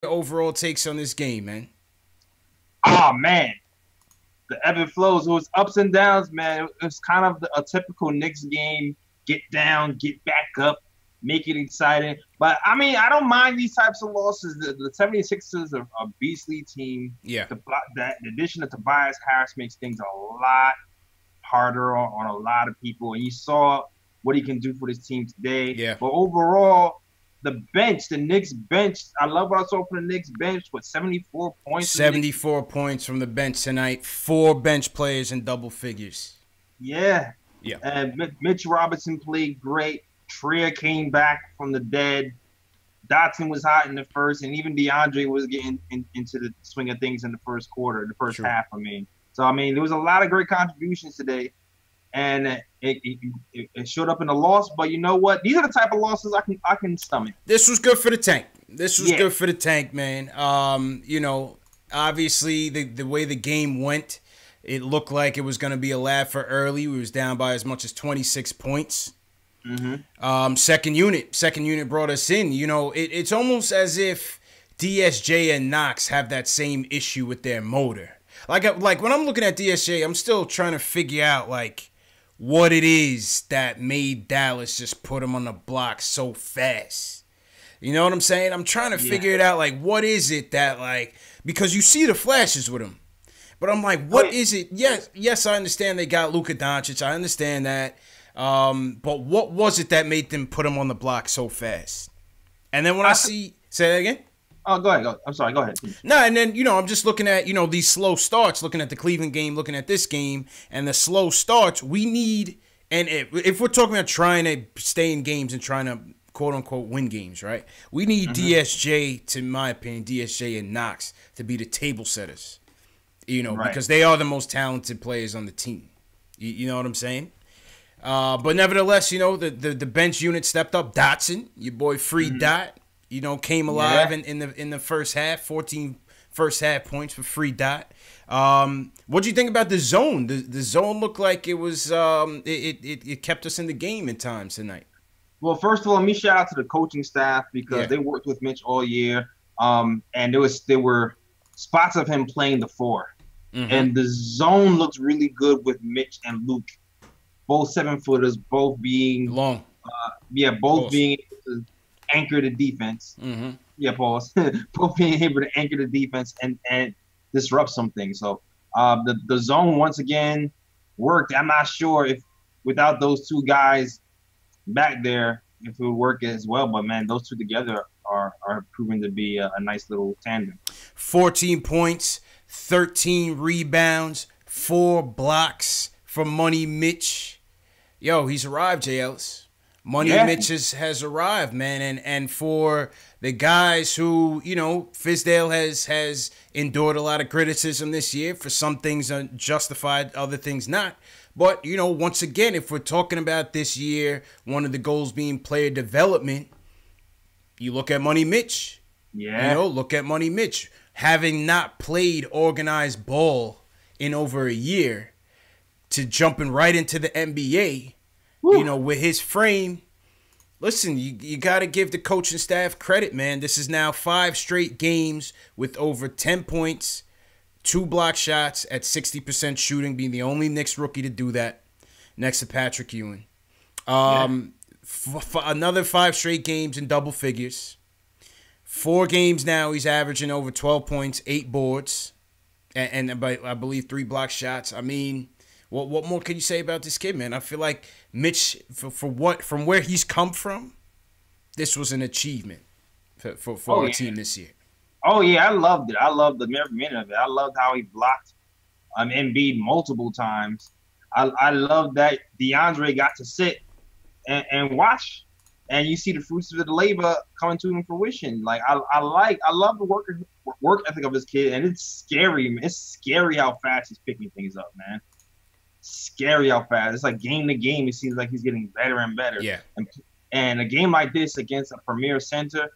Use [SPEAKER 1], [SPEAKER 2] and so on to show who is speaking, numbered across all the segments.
[SPEAKER 1] Overall takes on this game, man?
[SPEAKER 2] Oh man, the ebb and flows. It was ups and downs, man. It was kind of a typical Knicks game. Get down, get back up, make it exciting. But I mean, I don't mind these types of losses. The 76ers are a beastly team.
[SPEAKER 1] Yeah.
[SPEAKER 2] The addition of Tobias Harris makes things a lot harder on a lot of people. And you saw what he can do for this team today.
[SPEAKER 1] Yeah.
[SPEAKER 2] But overall, the Knicks bench, I love what I saw from the Knicks bench with 74 points.
[SPEAKER 1] 74 points from the bench tonight. 4 bench players in double figures.
[SPEAKER 2] Yeah.
[SPEAKER 1] Yeah.
[SPEAKER 2] And Mitch Robinson played great. Trier came back from the dead. Dotson was hot in the first, and even DeAndre was getting into the swing of things in the first quarter, the first half, I mean. So, I mean, there was a lot of great contributions today, and it showed up in the loss. But you know what? These are the type of losses I can stomach.
[SPEAKER 1] This was good for the tank. This was good for the tank, man. You know, obviously the way the game went, it looked like it was going to be a laugh for early. We was down by as much as 26 points. Second unit brought us in. You know, it's almost as if DSJ and Knox have that same issue with their motor. Like when I'm looking at DSJ, I'm still trying to figure out like what it is that made Dallas just put him on the block so fast. You know what I'm saying? I'm trying to figure it out. Like, what is it that, like, because you see the flashes with him, but I'm like, what is it? Yes, I understand they got Luka Doncic. I understand that. But what was it that made them put him on the block so fast? And then when I see, say that again.
[SPEAKER 2] Oh, go ahead. I'm sorry. Go ahead.
[SPEAKER 1] No, and then, you know, I'm just looking at, you know, these slow starts, looking at the Cleveland game, looking at this game, and the slow starts, we need, and if we're talking about trying to stay in games and trying to, quote unquote, win games, right? We need DSJ, to my opinion, DSJ and Knox to be the table setters, you know, because they are the most talented players on the team. You know what I'm saying? But nevertheless, you know, the bench unit stepped up. Dotson, your boy Free Dot, you know, came alive in the first half. 14 first half points for Free Dot. What do you think about the zone? The zone looked like it was it kept us in the game in times tonight.
[SPEAKER 2] Well, first of all, let me shout out to the coaching staff because they worked with Mitch all year. And there were spots of him playing the 4. And the zone looks really good with Mitch and Luke. Both 7-footers, both being
[SPEAKER 1] long.
[SPEAKER 2] Both being able to anchor the defense. Pause. Both being able to anchor the defense and disrupt something. So the zone once again worked. I'm not sure if without those two guys back there, if it would work as well. But man, those two together are proving to be a nice little tandem.
[SPEAKER 1] 14 points, 13 rebounds, 4 blocks for Money Mitch. Yo, he's arrived, J. Ellis. Money Mitch has arrived, man. And for the guys who, you know, Fizdale has endured a lot of criticism this year. For some things are justified, other things not. But, you know, once again, if we're talking about this year, one of the goals being player development, you look at Money Mitch.
[SPEAKER 2] Yeah.
[SPEAKER 1] You know, look at Money Mitch. Having not played organized ball in over a year, to jumping right into the NBA, you know, with his frame. Listen, you got to give the coaching staff credit, man. This is now 5 straight games with over 10 points, 2 block shots at 60% shooting, being the only Knicks rookie to do that, next to Patrick Ewing. Another 5 straight games in double figures. 4 games now, he's averaging over 12 points, 8 boards, and I believe 3 block shots. I mean, what more can you say about this kid, man? I feel like Mitch, from where he's come from, this was an achievement for our team this year.
[SPEAKER 2] Oh yeah, I loved it. I loved every minute of it. I loved how he blocked Embiid multiple times. I loved that DeAndre got to sit and watch, and you see the fruits of the labor coming to fruition. Like I love the work ethic of this kid, and it's scary. It's scary how fast he's picking things up, man. Scary how fast. It's like game to game. It seems like he's getting better and better.
[SPEAKER 1] Yeah.
[SPEAKER 2] And a game like this against a premier center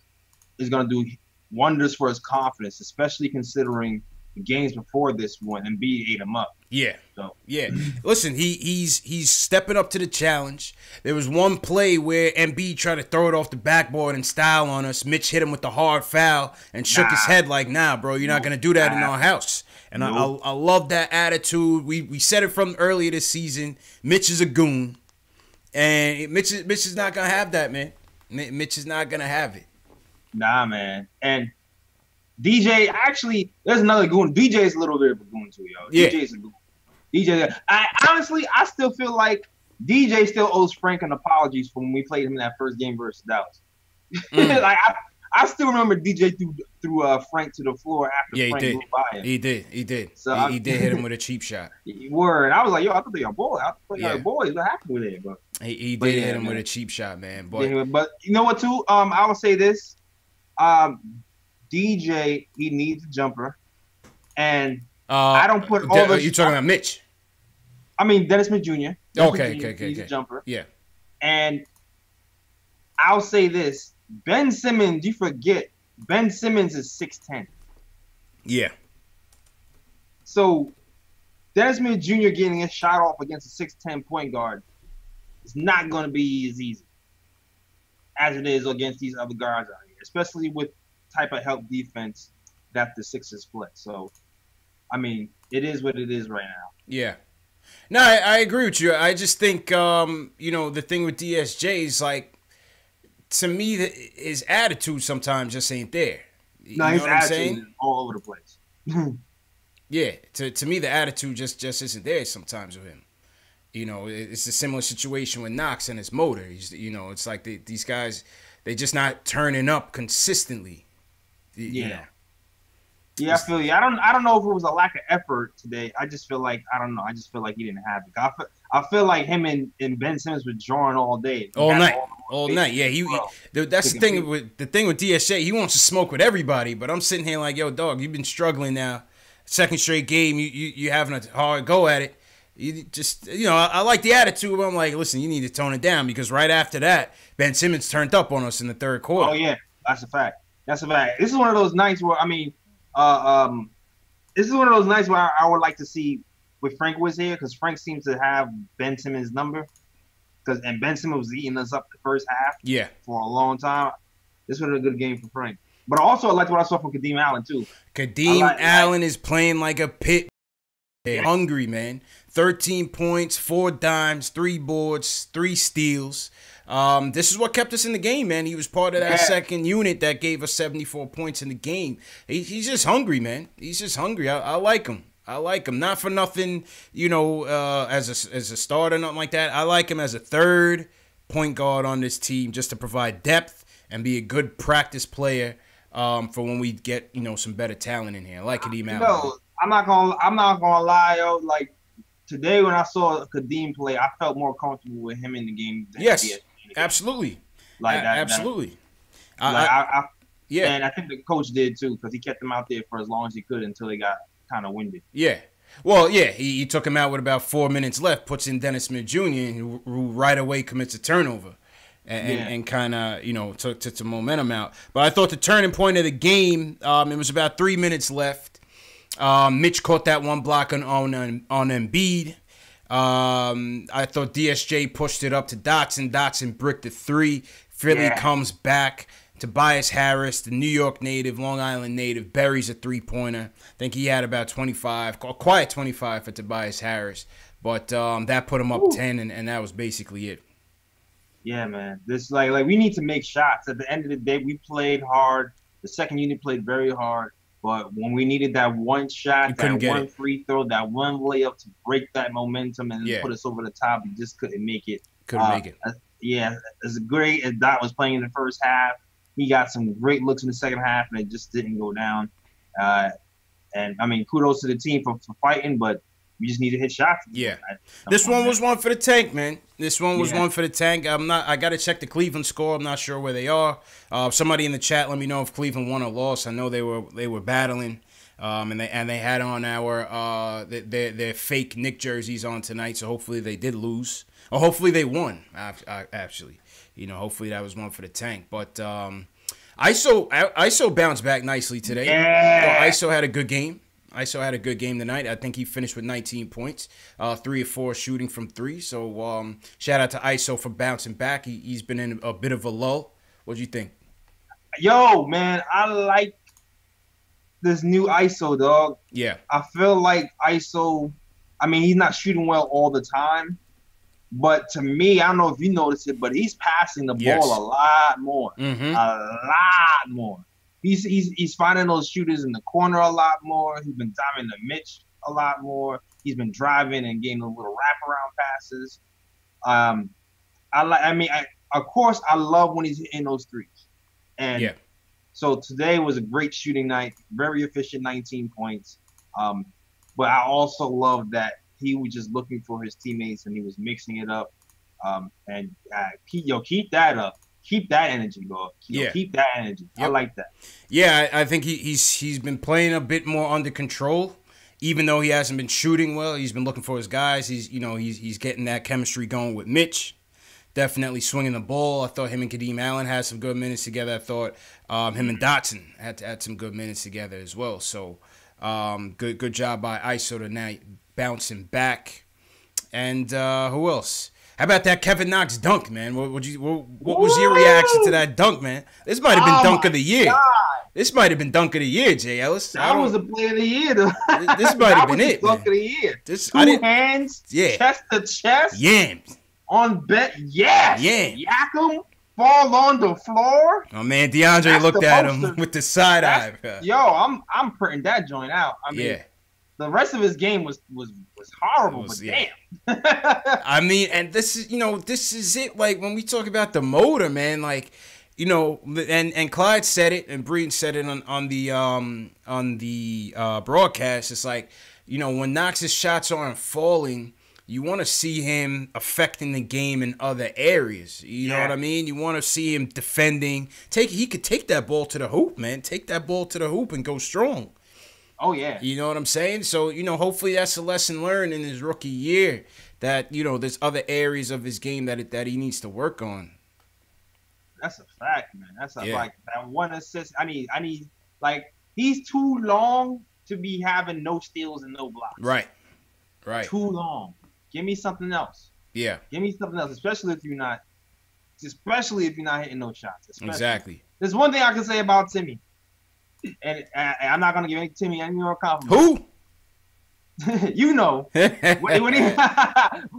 [SPEAKER 2] is going to do wonders for his confidence, especially considering the games before this one, Embiid ate him up.
[SPEAKER 1] Yeah.
[SPEAKER 2] So
[SPEAKER 1] Yeah. Listen, he's stepping up to the challenge. There was one play where Embiid tried to throw it off the backboard and style on us. Mitch hit him with the hard foul and shook his head like, nah, bro, you're not going to do that in our house. And I love that attitude. We said it from earlier this season. Mitch is a goon. And Mitch is not going to have that, man. Mitch is not going to have it.
[SPEAKER 2] Nah, man. And DJ, actually, there's another goon. DJ's a little bit of a goon too, yo.
[SPEAKER 1] Yeah.
[SPEAKER 2] DJ's a goon. DJ, I still feel like DJ still owes Frank an apologies for when we played him in that first game versus Dallas. Like I still remember DJ threw Frank to the floor after Frank moved by him.
[SPEAKER 1] He did. So he did hit him with a cheap shot.
[SPEAKER 2] Word. I was like, yo, I thought they were boys. I thought they were boys. What happened with it? But
[SPEAKER 1] he did hit him with a cheap shot, man.
[SPEAKER 2] But you know what, too? I will say this. DJ, he needs a jumper, and I don't put all the.
[SPEAKER 1] You talking about Mitch?
[SPEAKER 2] I mean Dennis Smith Jr.
[SPEAKER 1] Okay.
[SPEAKER 2] Needs a jumper.
[SPEAKER 1] Yeah,
[SPEAKER 2] and I'll say this: Ben Simmons. You forget Ben Simmons is 6'10".
[SPEAKER 1] Yeah.
[SPEAKER 2] So Dennis Smith Jr. getting a shot off against a 6'10" point guard is not going to be as easy as it is against these other guards out here, especially with type of help defense that the Sixers play. So, I mean, it is what it is right now.
[SPEAKER 1] Yeah. No, I agree with you. I just think, the thing with DSJ is, like, to me, his attitude sometimes just ain't there.
[SPEAKER 2] No, his attitude is all over the place.
[SPEAKER 1] Yeah. To me, the attitude just isn't there sometimes with him. You know, it's a similar situation with Knox and his motor. It's like these guys, they just not turning up consistently. You know.
[SPEAKER 2] Yeah, I feel you. I don't know if it was a lack of effort today. I just feel like I don't know. I just feel like he didn't have it. I feel like him and Ben Simmons were drawing all day,
[SPEAKER 1] all night. Yeah, that's the thing with DSJ. He wants to smoke with everybody, but I'm sitting here like, yo, dog, you've been struggling now. Second straight game, you having a hard go at it. You just, I like the attitude, but I'm like, listen, you need to tone it down because right after that, Ben Simmons turned up on us in the third quarter.
[SPEAKER 2] Oh yeah, that's a fact. This is one of those nights where this is one of those nights where I would like to see if Frank was here because Frank seems to have Ben Simmons' number and Ben Simmons was eating us up the first half.
[SPEAKER 1] Yeah,
[SPEAKER 2] for a long time. This was a good game for Frank. But also, I liked what I saw from Kadeem Allen too.
[SPEAKER 1] Kadeem Allen is playing like a pit. Hungry, man. 13 points, 4 dimes, 3 boards, 3 steals. This is what kept us in the game, man. He was part of that second unit that gave us 74 points in the game. He's just hungry, man. He's just hungry. I like him. Not for nothing, as a starter, nothing like that. I like him as a third point guard on this team just to provide depth and be a good practice player for when we get, some better talent in here. I like Kadeem Allen.
[SPEAKER 2] I'm not gonna lie, yo. Like today when I saw Kadeem play, I felt more comfortable with him in the game.
[SPEAKER 1] Yes, absolutely.
[SPEAKER 2] Like that,
[SPEAKER 1] absolutely.
[SPEAKER 2] And I think the coach did too because he kept him out there for as long as he could until he got kind of winded.
[SPEAKER 1] Yeah. Well, yeah, he took him out with about 4 minutes left, puts in Dennis Smith Jr., who right away commits a turnover. And kind of, took some momentum out. But I thought the turning point of the game, it was about 3 minutes left. Mitch caught that one block on Embiid. I thought DSJ pushed it up to Dotson. Dotson bricked the 3. Philly comes back. Tobias Harris, the New York native, Long Island native, buries a 3-pointer. I think he had about 25, a quiet 25 for Tobias Harris. But that put him up 10, and that was basically it.
[SPEAKER 2] Yeah, man. This like we need to make shots. At the end of the day, we played hard. The second unit played very hard. But when we needed that one shot, that one free throw, that one layup to break that momentum and put us over the top, we just couldn't make it. As great as Dot was playing in the first half, he got some great looks in the second half, and it just didn't go down. And, I mean, kudos to the team for fighting, but we just need to hit shots.
[SPEAKER 1] Yeah. This one was one for the tank, man. This one was one for the tank. I got to check the Cleveland score. I'm not sure where they are. Somebody in the chat, let me know if Cleveland won or lost. I know they were battling. And they had on their fake Knicks jerseys on tonight, so hopefully they did lose. Or hopefully they won, actually. Hopefully that was one for the tank. But ISO bounced back nicely today.
[SPEAKER 2] Yeah.
[SPEAKER 1] ISO had a good game. ISO had a good game tonight. I think he finished with 19 points, 3 or 4 shooting from 3. So shout out to ISO for bouncing back. He's been in a bit of a lull. What do you think?
[SPEAKER 2] Yo, man, I like this new ISO, dog.
[SPEAKER 1] Yeah.
[SPEAKER 2] I feel like ISO, I mean, he's not shooting well all the time. But to me, I don't know if you noticed it, but he's passing the ball a lot more.
[SPEAKER 1] Mm-hmm.
[SPEAKER 2] A lot more. He's finding those shooters in the corner a lot more. He's been diving to Mitch a lot more. He's been driving and getting a little wraparound passes. Of course, I love when he's hitting those threes. And so today was a great shooting night, very efficient, 19 points. But I also love that he was just looking for his teammates and he was mixing it up. Keep that up. Keep that energy, bro. Keep that energy. Yep. I like that.
[SPEAKER 1] Yeah, I think he's been playing a bit more under control, even though he hasn't been shooting well. He's been looking for his guys. He's getting that chemistry going with Mitch. Definitely swinging the ball. I thought him and Kadeem Allen had some good minutes together. I thought him and Dotson had some good minutes together as well. So good job by ISO tonight, bouncing back. And who else? How about that Kevin Knox dunk, man? What was your reaction to that dunk, man? This might have been dunk of the year. God. This might have been dunk of the year, Jay Ellis.
[SPEAKER 2] That was the play of the year.
[SPEAKER 1] This might have been it,
[SPEAKER 2] dunk of the year. Two hands, chest to chest.
[SPEAKER 1] Yams.
[SPEAKER 2] On bet, yes.
[SPEAKER 1] Yeah.
[SPEAKER 2] Yak him, fall on the floor.
[SPEAKER 1] Oh man, DeAndre looked at him with the side eye.
[SPEAKER 2] Yo, I'm printing that joint out. I mean, the rest of his game was horrible, but damn.
[SPEAKER 1] I mean, and this is it. Like when we talk about the motor, man, like, and Clyde said it and Breen said it on the broadcast. It's like, when Knox's shots aren't falling, you want to see him affecting the game in other areas. You know what I mean? You want to see him defending. He could take that ball to the hoop, man. Take that ball to the hoop and go strong.
[SPEAKER 2] Oh, yeah.
[SPEAKER 1] You know what I'm saying? So, hopefully that's a lesson learned in his rookie year that, there's other areas of his game that he needs to work on.
[SPEAKER 2] That's a fact, man. That's like that one assist. I need he's too long to be having no steals and no blocks.
[SPEAKER 1] Right.
[SPEAKER 2] Too long. Give me something else.
[SPEAKER 1] Yeah.
[SPEAKER 2] Give me something else, especially if you're not hitting those shots.
[SPEAKER 1] Exactly.
[SPEAKER 2] There's one thing I can say about Timmy, and I'm not gonna give Timmy any more compliment.
[SPEAKER 1] Who?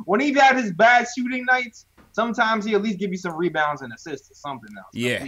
[SPEAKER 2] When he had his bad shooting nights, sometimes he at least give you some rebounds and assists or something else.
[SPEAKER 1] Yeah.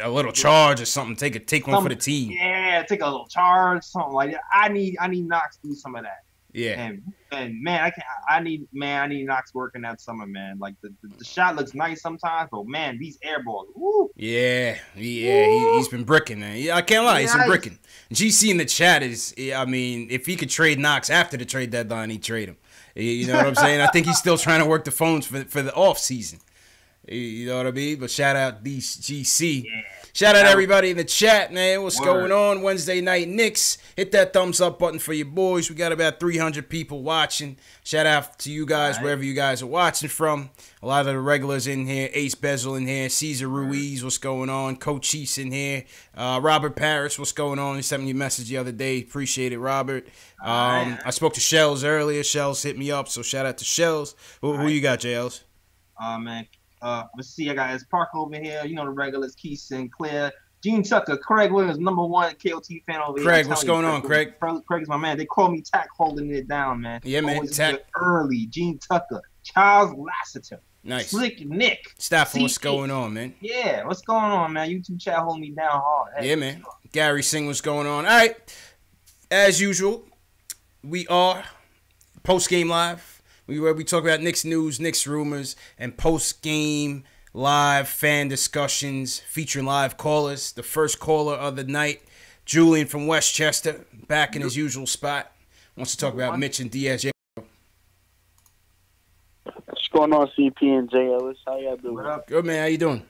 [SPEAKER 1] A little charge or something. Take one for the team.
[SPEAKER 2] Yeah, take a little charge, something like that. I need Knox to do some of that.
[SPEAKER 1] Yeah.
[SPEAKER 2] And man, I need Knox working that summer, man. Like the shot looks nice sometimes, but man, these air balls. Woo.
[SPEAKER 1] Yeah. He's been bricking, man. I can't lie, he's been bricking. GC in the chat is, I mean, if he could trade Knox after the trade deadline, he'd trade him. You know what I'm saying? I think he's still trying to work the phones for the off season. You know what I mean? But shout out GC. Yeah. Shout out everybody in the chat, man. What's going on? Wednesday night Knicks. Hit that thumbs up button for your boys. We got about 300 people watching. Shout out to you guys wherever you guys are watching from. A lot of the regulars in here. Ace Bezel in here. Cesar Ruiz, what's going on? Coach Cheese in here. Robert Parish, what's going on? He sent me a message the other day. Appreciate it, Robert. I spoke to Shells earlier. Shells hit me up, so shout out to Shells. Who you got, JLs?
[SPEAKER 2] Man. Let's see, I got his Park over here. The regulars, Keith Sinclair, Gene Tucker, Craig Williams, #1 KOT fan over here.
[SPEAKER 1] Craig, what's going on, Craig?
[SPEAKER 2] Craig's my man. They call me Tack holding it down, man.
[SPEAKER 1] Yeah, man.
[SPEAKER 2] Always Tack early. Gene Tucker, Charles Lassiter,
[SPEAKER 1] nice.
[SPEAKER 2] Slick Nick.
[SPEAKER 1] Stafford, what's going on, man?
[SPEAKER 2] Yeah, what's going on, man? YouTube chat holding me down hard. Hey,
[SPEAKER 1] yeah, man. Gary Singh, what's going on? All right. As usual, we are post-game live. Where we talk about Knicks news, Knicks rumors, and post-game live fan discussions featuring live callers. The first caller of the night, Julian from Westchester, back in his usual spot. Wants to talk about Mitch and Diaz.
[SPEAKER 3] What's going on, CP and J. Ellis? How y'all doing?
[SPEAKER 2] What up?
[SPEAKER 1] Good, man. How you doing?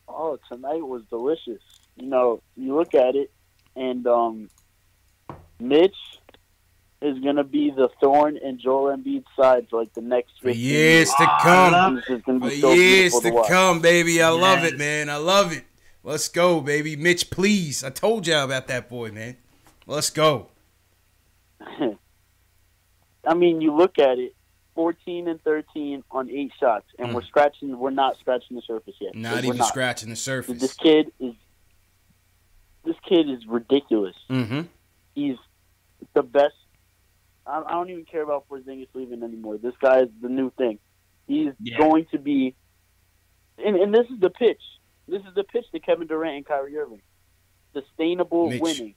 [SPEAKER 3] Oh, tonight was delicious. You look at it, and Mitch is going to be the thorn in Joel Embiid's side for the next 15
[SPEAKER 1] years to come. For years to come, baby. I love it, man. I love it. Let's go, baby. Mitch, please. I told y'all about that boy, man. Let's go.
[SPEAKER 3] I mean, you look at it, 14 and 13 on 8 shots, and we're not scratching the surface yet.
[SPEAKER 1] Not even scratching the surface.
[SPEAKER 3] This kid is ridiculous.
[SPEAKER 1] Mm-hmm.
[SPEAKER 3] He's the best. I don't even care about Porzingis leaving anymore. This guy is the new thing. He's going to be, and this is the pitch. This is the pitch to Kevin Durant and Kyrie Irving. Sustainable winning.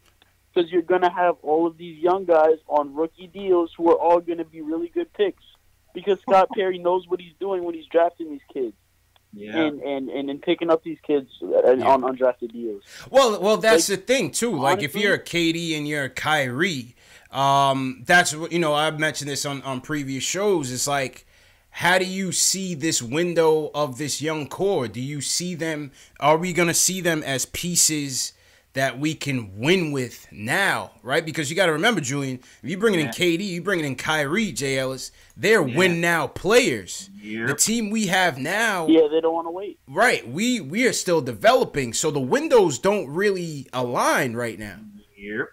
[SPEAKER 3] Because you're going to have all of these young guys on rookie deals who are all going to be really good picks. Because Scott Perry knows what he's doing when he's drafting these kids.
[SPEAKER 2] Yeah.
[SPEAKER 3] And picking up these kids on undrafted deals.
[SPEAKER 1] Well, that's the thing, too. Like, honestly, if you're a KD and you're a Kyrie, that's what, I've mentioned this on previous shows. It's like, how do you see this window of this young core? Do you see them? Are we going to see them as pieces that we can win with now, right? Because you got to remember, Julian, if you bringing in KD, you bringing in Kyrie, J. Ellis, they're win now players. Yep. The team we have now,
[SPEAKER 3] they don't want to wait.
[SPEAKER 1] Right, we are still developing, so the windows don't really align right now.
[SPEAKER 2] Yep.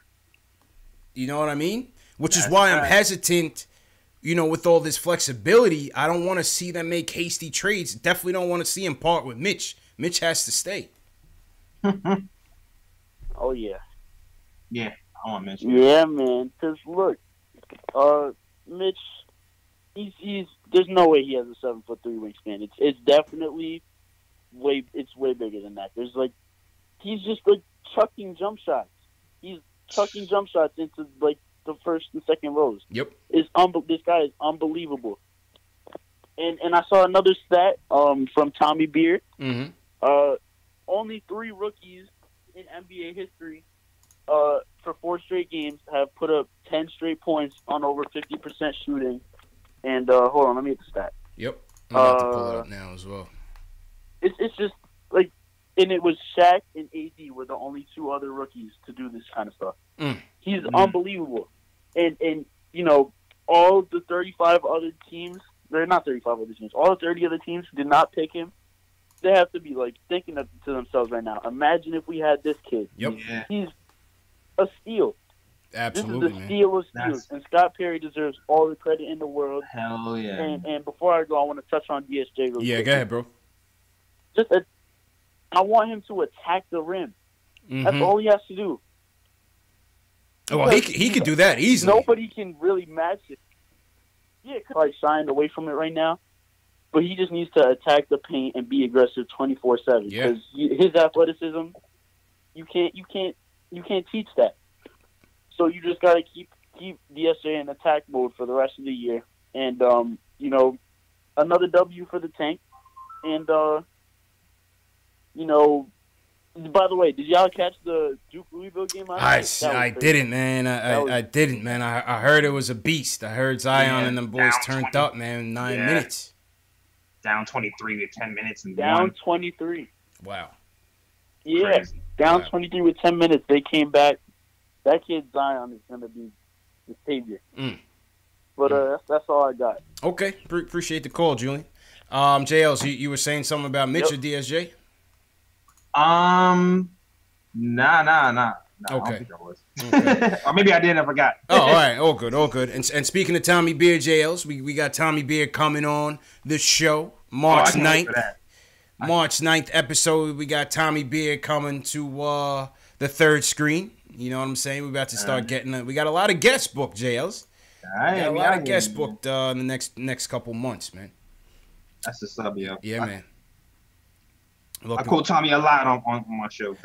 [SPEAKER 1] You know what I mean? Which is why I'm hesitant. With all this flexibility, I don't want to see them make hasty trades. Definitely don't want to see him part with Mitch. Mitch has to stay.
[SPEAKER 3] Oh, yeah.
[SPEAKER 2] Yeah, I want Mitch.
[SPEAKER 3] Yeah, man. Because, look, Mitch, he's there's no way he has a 7'3" wingspan. It's definitely way bigger than that. He's just, chucking jump shots. He's chucking jump shots into, the first and second rows.
[SPEAKER 1] Yep.
[SPEAKER 3] This guy is unbelievable. And I saw another stat from Tommy Beard.
[SPEAKER 1] Mm-hmm.
[SPEAKER 3] Only 3 rookies in NBA history for 4 straight games have put up 10 straight points on over 50% shooting. And hold on, let me get the stat.
[SPEAKER 1] Yep. I'm about to pull it up now as well.
[SPEAKER 3] It's just and it was Shaq and AD were the only 2 other rookies to do this kind of stuff. He's unbelievable. And all the 35 other teams, they're not 35 other teams, all the 30 other teams who did not pick him, they have to be thinking to themselves right now, imagine if we had this kid.
[SPEAKER 1] Yep.
[SPEAKER 3] He's a steal.
[SPEAKER 1] Absolutely,
[SPEAKER 3] this is the steal of steals. And Scott Perry deserves all the credit in the world.
[SPEAKER 2] Hell yeah.
[SPEAKER 3] And before I go, I want to touch on DSJ real quick.
[SPEAKER 1] Go ahead, bro.
[SPEAKER 3] I want him to attack the rim. That's all he has to do.
[SPEAKER 1] Well, he could do that easily.
[SPEAKER 3] Nobody can really match it. Yeah, probably shying away from it right now, but he just needs to attack the paint and be aggressive 24/7. Because his athleticism, you can't teach that. So you just gotta keep DSJ in attack mode for the rest of the year, and another W for the tank, and By the way, did y'all catch the Duke Louisville game last night?
[SPEAKER 1] I didn't, man. I didn't, man. I heard it was a beast. I heard Zion and them boys turned up, man, in 9 minutes.
[SPEAKER 2] Down 23 with 10 minutes and
[SPEAKER 3] down 23.
[SPEAKER 1] Wow.
[SPEAKER 3] Yeah, crazy. Down 23 with 10 minutes. They came back. That kid Zion is going to be the savior. But that's all I got.
[SPEAKER 1] Okay, appreciate the call, Julian. JLs, you were saying something about Mitch or DSJ?
[SPEAKER 2] Nah.
[SPEAKER 1] Okay.
[SPEAKER 2] I don't think I was. Okay. Or maybe I did and I forgot.
[SPEAKER 1] Oh, all right. All good. And speaking of Tommy Beard, JLs, we got Tommy Beard coming on the show March 9th. March 9th episode, we got Tommy Beard coming to the third screen. You know what I'm saying? We're about to start we got a lot of guests booked, JLs. We got a lot of guests booked in the next couple months, man.
[SPEAKER 2] That's the sub, yo.
[SPEAKER 1] Yeah, man.
[SPEAKER 2] I quote Tommy a lot on my show.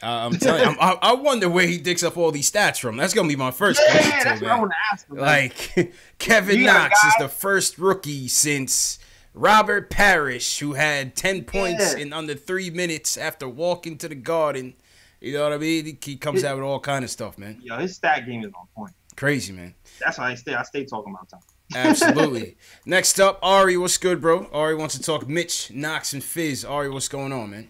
[SPEAKER 1] I'm telling you, I wonder where he digs up all these stats from. That's gonna be my first question.
[SPEAKER 2] That's what I want to ask him.
[SPEAKER 1] Like Kevin Knox is the first rookie since Robert Parish, who had 10 points in under 3 minutes after walking to the Garden. You know what I mean? He comes out with all kind of stuff, man.
[SPEAKER 2] Yo, his stat game is on point.
[SPEAKER 1] Crazy, man.
[SPEAKER 2] That's why I stay talking about Tommy.
[SPEAKER 1] Absolutely. Next up, Ari, what's good, bro? Ari wants to talk Mitch, Knox, and Fizz. Ari, what's going on, man?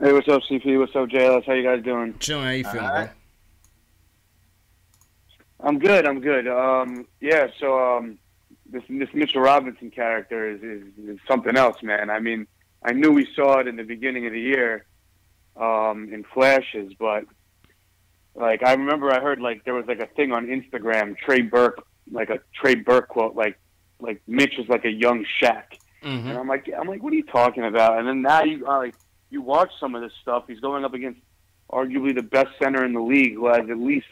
[SPEAKER 4] Hey, what's up, CP? What's up, JLS? How you guys doing?
[SPEAKER 1] Chilling. How you feeling, bro?
[SPEAKER 4] I'm good. So this Mitchell Robinson character is something else, man. I mean, I knew we saw it in the beginning of the year in flashes, but like I remember I heard like there was like a thing on Instagram, Trey Burke, like a Trey Burke quote, like Mitch is like a young Shaq, and I'm like, what are you talking about? And then now you watch some of this stuff. He's going up against arguably the best center in the league, who has at least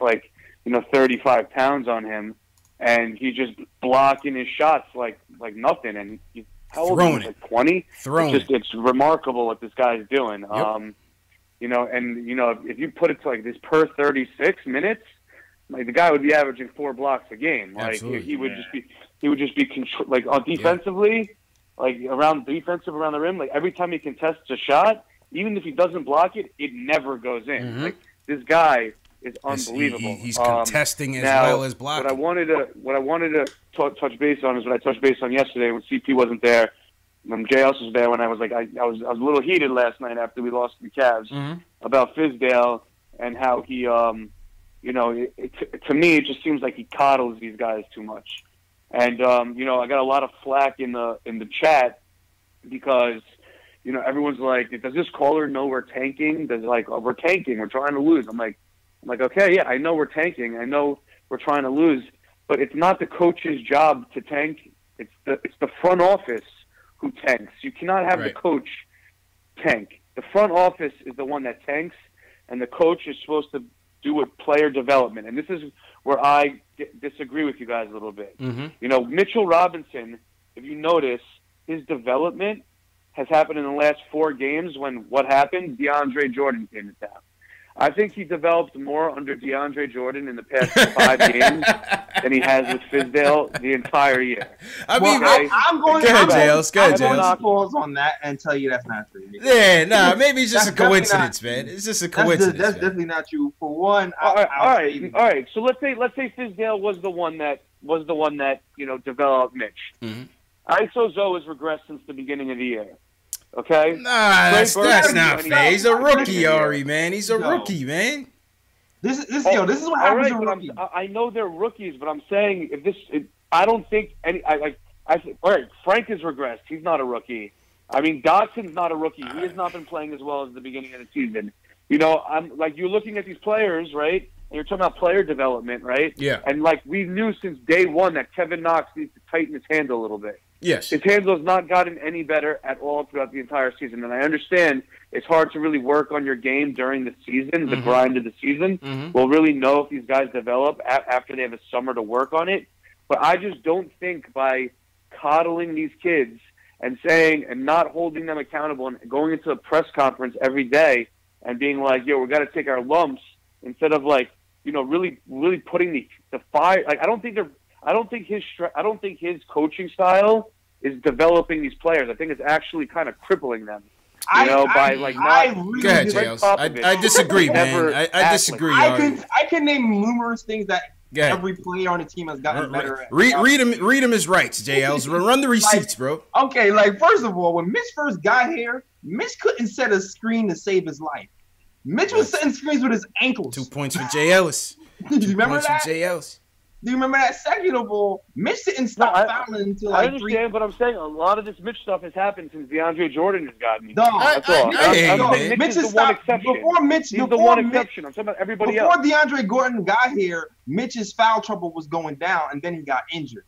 [SPEAKER 4] 35 pounds on him, and he's just blocking his shots like nothing. And how old is he? Like 20? It's remarkable what this guy's doing. Yep. If you put it to like this per 36 minutes, like the guy would be averaging 4 blocks a game. Like
[SPEAKER 1] Absolutely.
[SPEAKER 4] he would just be like on defensively, like around the rim. Like every time he contests a shot, even if he doesn't block it, it never goes in. Like this guy is unbelievable.
[SPEAKER 1] He's contesting as well as blocking.
[SPEAKER 4] What I wanted to touch base on is what I touched base on yesterday when CP wasn't there. JS was there when I was like I was a little heated last night after we lost to the Cavs about Fizdale and how he to me it just seems like he coddles these guys too much. And I got a lot of flack in the chat because everyone's like, does this caller know we're tanking? We're tanking, we're trying to lose. I'm like, okay, yeah, I know we're tanking, I know we're trying to lose, but it's not the coach's job to tank. It's the front office who tanks. You cannot have the coach tank. The front office is the one that tanks, and the coach is supposed to do with player development. And this is where I disagree with you guys a little bit. Mitchell Robinson, if you notice, his development has happened in the last 4 games when what happened? DeAndre Jordan came to town. I think he developed more under DeAndre Jordan in the past 5 games than he has with Fizdale the entire year.
[SPEAKER 2] I'm going to pause on that and tell you that's not true.
[SPEAKER 1] Yeah, maybe it's just a coincidence, man. It's just a coincidence.
[SPEAKER 2] That's definitely not true. For one,
[SPEAKER 4] all right. So let's say Fizdale was the one that developed Mitch. ISO Zoe has regressed since the beginning of the year. Okay?
[SPEAKER 1] Nah, that's not fair. He's a rookie, Ari, man. He's a rookie, man.
[SPEAKER 2] This is what happens to rookies.
[SPEAKER 4] I know they're rookies, but I'm saying I don't think any. All right, Frank has regressed. He's not a rookie. I mean, Dodson's not a rookie. He has not been playing as well as the beginning of the season. I'm like, you're looking at these players, right? And you're talking about player development, right?
[SPEAKER 1] Yeah.
[SPEAKER 4] And like we knew since day one that Kevin Knox needs to tighten his handle a little bit.
[SPEAKER 1] Yes.
[SPEAKER 4] His handle has not gotten any better at all throughout the entire season. And I understand it's hard to really work on your game during the season, the grind of the season. We'll really know if these guys develop after they have a summer to work on it. But I just don't think by coddling these kids and saying and not holding them accountable and going into a press conference every day and being like, we got to take our lumps instead of like, really putting the fire. Like, I don't think his coaching style is developing these players. I think it's actually kind of crippling them.
[SPEAKER 1] Go ahead, Jails. I disagree, man. I disagree.
[SPEAKER 2] I can name numerous things that every player on the team has gotten better at.
[SPEAKER 1] Read him his rights, JLs. Run the receipts, bro.
[SPEAKER 2] Okay, first of all, when Mitch first got here, Mitch couldn't set a screen to save his life. Mitch was setting screens with his ankles.
[SPEAKER 1] 2 points for J. Ellis.
[SPEAKER 2] Do you remember that?
[SPEAKER 1] For J. Ellis.
[SPEAKER 2] Do you remember that? Second of all, Mitch didn't stop fouling until
[SPEAKER 4] I understand, but I'm saying a lot of this Mitch stuff has happened since DeAndre Jordan has gotten me.
[SPEAKER 2] That's
[SPEAKER 4] all.
[SPEAKER 2] Mitch is the one exception. Before Mitch,
[SPEAKER 4] he's the one exception. I'm talking about everybody else.
[SPEAKER 2] Before DeAndre Jordan got here, Mitch's foul trouble was going down, and then he got injured.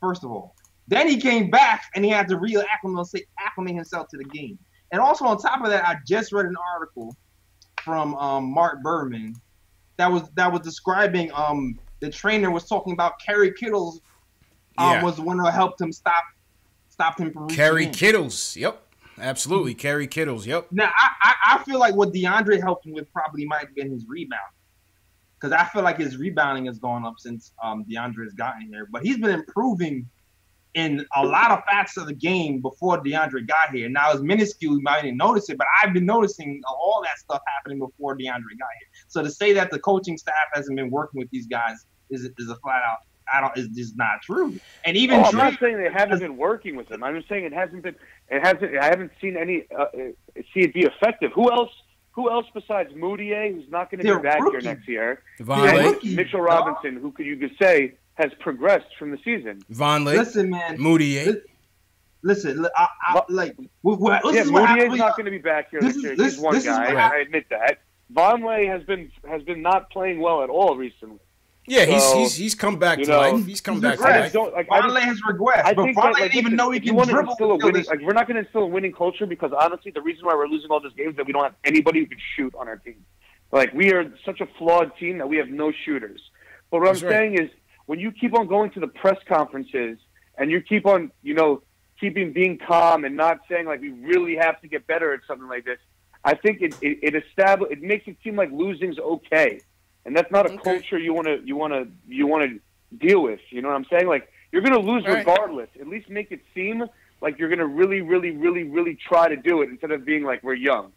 [SPEAKER 2] First of all, then he came back and he had to acclimate himself to the game. And also on top of that, I just read an article from Mark Berman that was describing the trainer was talking about Kerry Kittles was the one who helped him stop him from reaching
[SPEAKER 1] Kerry Kittles, yep. Absolutely, Kerry Kittles, yep.
[SPEAKER 2] Now, I feel like what DeAndre helped him with probably might have been his rebounding. Because I feel like his rebounding has gone up since DeAndre has gotten here. But he's been improving in a lot of facets of the game before DeAndre got here. Now, it's minuscule, you might even notice it, but I've been noticing all that stuff happening before DeAndre got here. So to say that the coaching staff hasn't been working with these guys is a flat out is just not true. And even
[SPEAKER 4] I'm not saying they haven't been working with them. I'm just saying I haven't seen see it be effective. Who else besides Moutier, who's not going to be back here next year? Mitchell Robinson, who you could say has progressed from the season.
[SPEAKER 1] Vonleh,
[SPEAKER 2] listen, man,
[SPEAKER 1] Moutier.
[SPEAKER 2] listen. Like, this is what
[SPEAKER 4] Moutier
[SPEAKER 2] happened.
[SPEAKER 4] is not going to be back here this year. He's one guy. I admit that. Vonleh has been not playing well at all recently.
[SPEAKER 1] Yeah, so, he's come back to life. He's come back to life.
[SPEAKER 2] Vonleh has regressed, but Vonleh didn't even know he can dribble.
[SPEAKER 4] We're not going to instill a winning culture because honestly, the reason why we're losing all these games is that we don't have anybody who can shoot on our team. Like, we are such a flawed team that we have no shooters. But what I'm saying is, when you keep on going to the press conferences and you keep on, being calm and not saying like we really have to get better at something like this, I think it makes it seem like losing's okay. And that's not a culture you want to deal with. You know what I'm saying? Like, you're going to lose regardless. At least make it seem like you're going to really, really, really, really try to do it instead of being like we're young.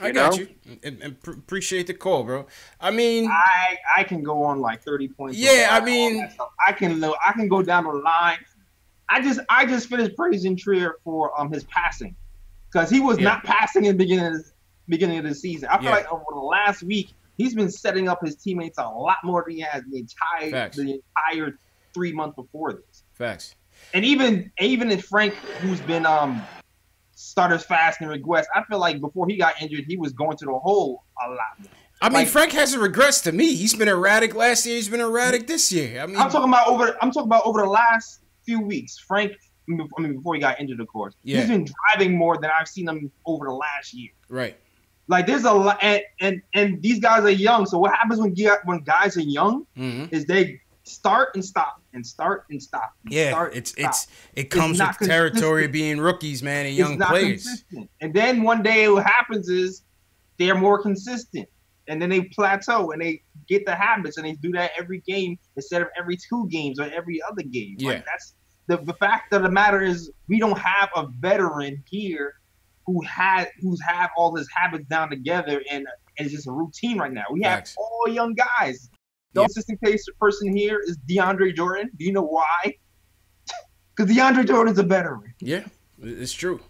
[SPEAKER 1] I got you. And appreciate the call, bro. I mean,
[SPEAKER 2] I can go on like 30 points.
[SPEAKER 1] Yeah, I mean,
[SPEAKER 2] I can go down the line. I just finished praising Trier for his passing because he was not passing in the beginning of the season. I feel like over the last week he's been setting up his teammates a lot more than he has the entire 3 months before this.
[SPEAKER 1] Facts.
[SPEAKER 2] And even if Frank, who's been starters fast and regress, I feel like before he got injured, he was going to the hole a lot more.
[SPEAKER 1] I mean, Frank hasn't regressed to me. He's been erratic last year. He's been erratic this year. I mean,
[SPEAKER 2] I'm talking about over the last few weeks. Frank, before he got injured, of course, he's been driving more than I've seen him over the last year.
[SPEAKER 1] Right.
[SPEAKER 2] Like, there's a lot, and these guys are young. So what happens when guys are young is they start and stop and start and stop.
[SPEAKER 1] It comes with territory of being rookies, man, and young players.
[SPEAKER 2] Consistent. And then one day what happens is they're more consistent, and then they plateau and they get the habits, and they do that every game instead of every 2 games or every other game.
[SPEAKER 1] Yeah,
[SPEAKER 2] like, that's the fact of the matter is we don't have a veteran here who's have all his habits down together, and it's just a routine right now. We have all young guys. The consistent person here is DeAndre Jordan. Do you know why? Because DeAndre Jordan's a veteran.
[SPEAKER 1] Yeah, it's true.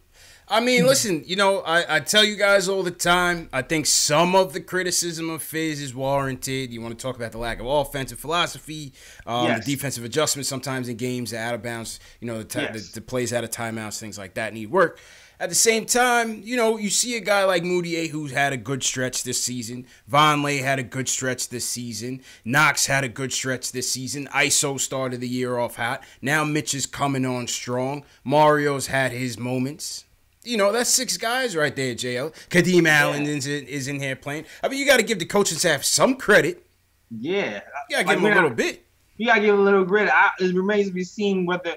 [SPEAKER 1] I mean, listen, I tell you guys all the time, I think some of the criticism of Fizz is warranted. You want to talk about the lack of offensive philosophy, the defensive adjustments sometimes in games, the out of bounds, the plays out of timeouts, things like that need work. At the same time, you see a guy like Moutier who's had a good stretch this season. Vonleh had a good stretch this season. Knox had a good stretch this season. ISO started the year off hot. Now Mitch is coming on strong. Mario's had his moments. That's 6 guys right there, JL. Kadeem Allen is in here playing. I mean, you got to give the coaching staff some credit.
[SPEAKER 2] Yeah.
[SPEAKER 1] You got to give them a little bit.
[SPEAKER 2] You got to give them a little credit. It remains to be seen whether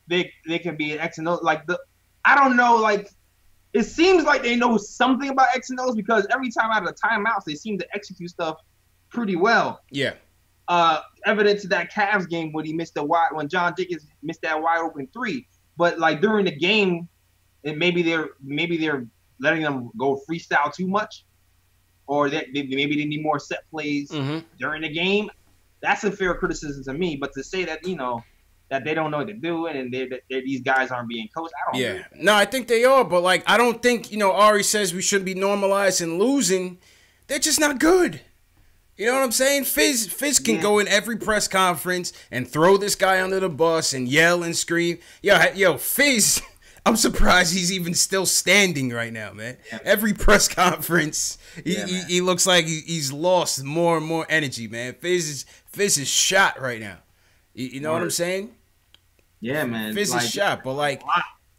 [SPEAKER 2] they can be an X and O. I don't know, it seems like they know something about X and O's because every time out of the timeouts, they seem to execute stuff pretty well.
[SPEAKER 1] Yeah.
[SPEAKER 2] Evidence of that Cavs game when when John Dickens missed that wide open 3. But during the game, and maybe they're letting them go freestyle too much, or that maybe they need more set plays during the game. That's a fair criticism to me. But to say that that they don't know what they're doing and these guys aren't being coached, I don't know.
[SPEAKER 1] No, I think they are, but I don't think Ari says we shouldn't be normalizing losing. They're just not good. You know what I'm saying? Fizz can go in every press conference and throw this guy under the bus and yell and scream. Yo, Fizz, I'm surprised he's even still standing right now, man. Yeah. Every press conference, he looks like he's lost more and more energy, man. Fizz is shot right now. You know what I'm saying?
[SPEAKER 2] Yeah, man.
[SPEAKER 1] Fizz is shot, but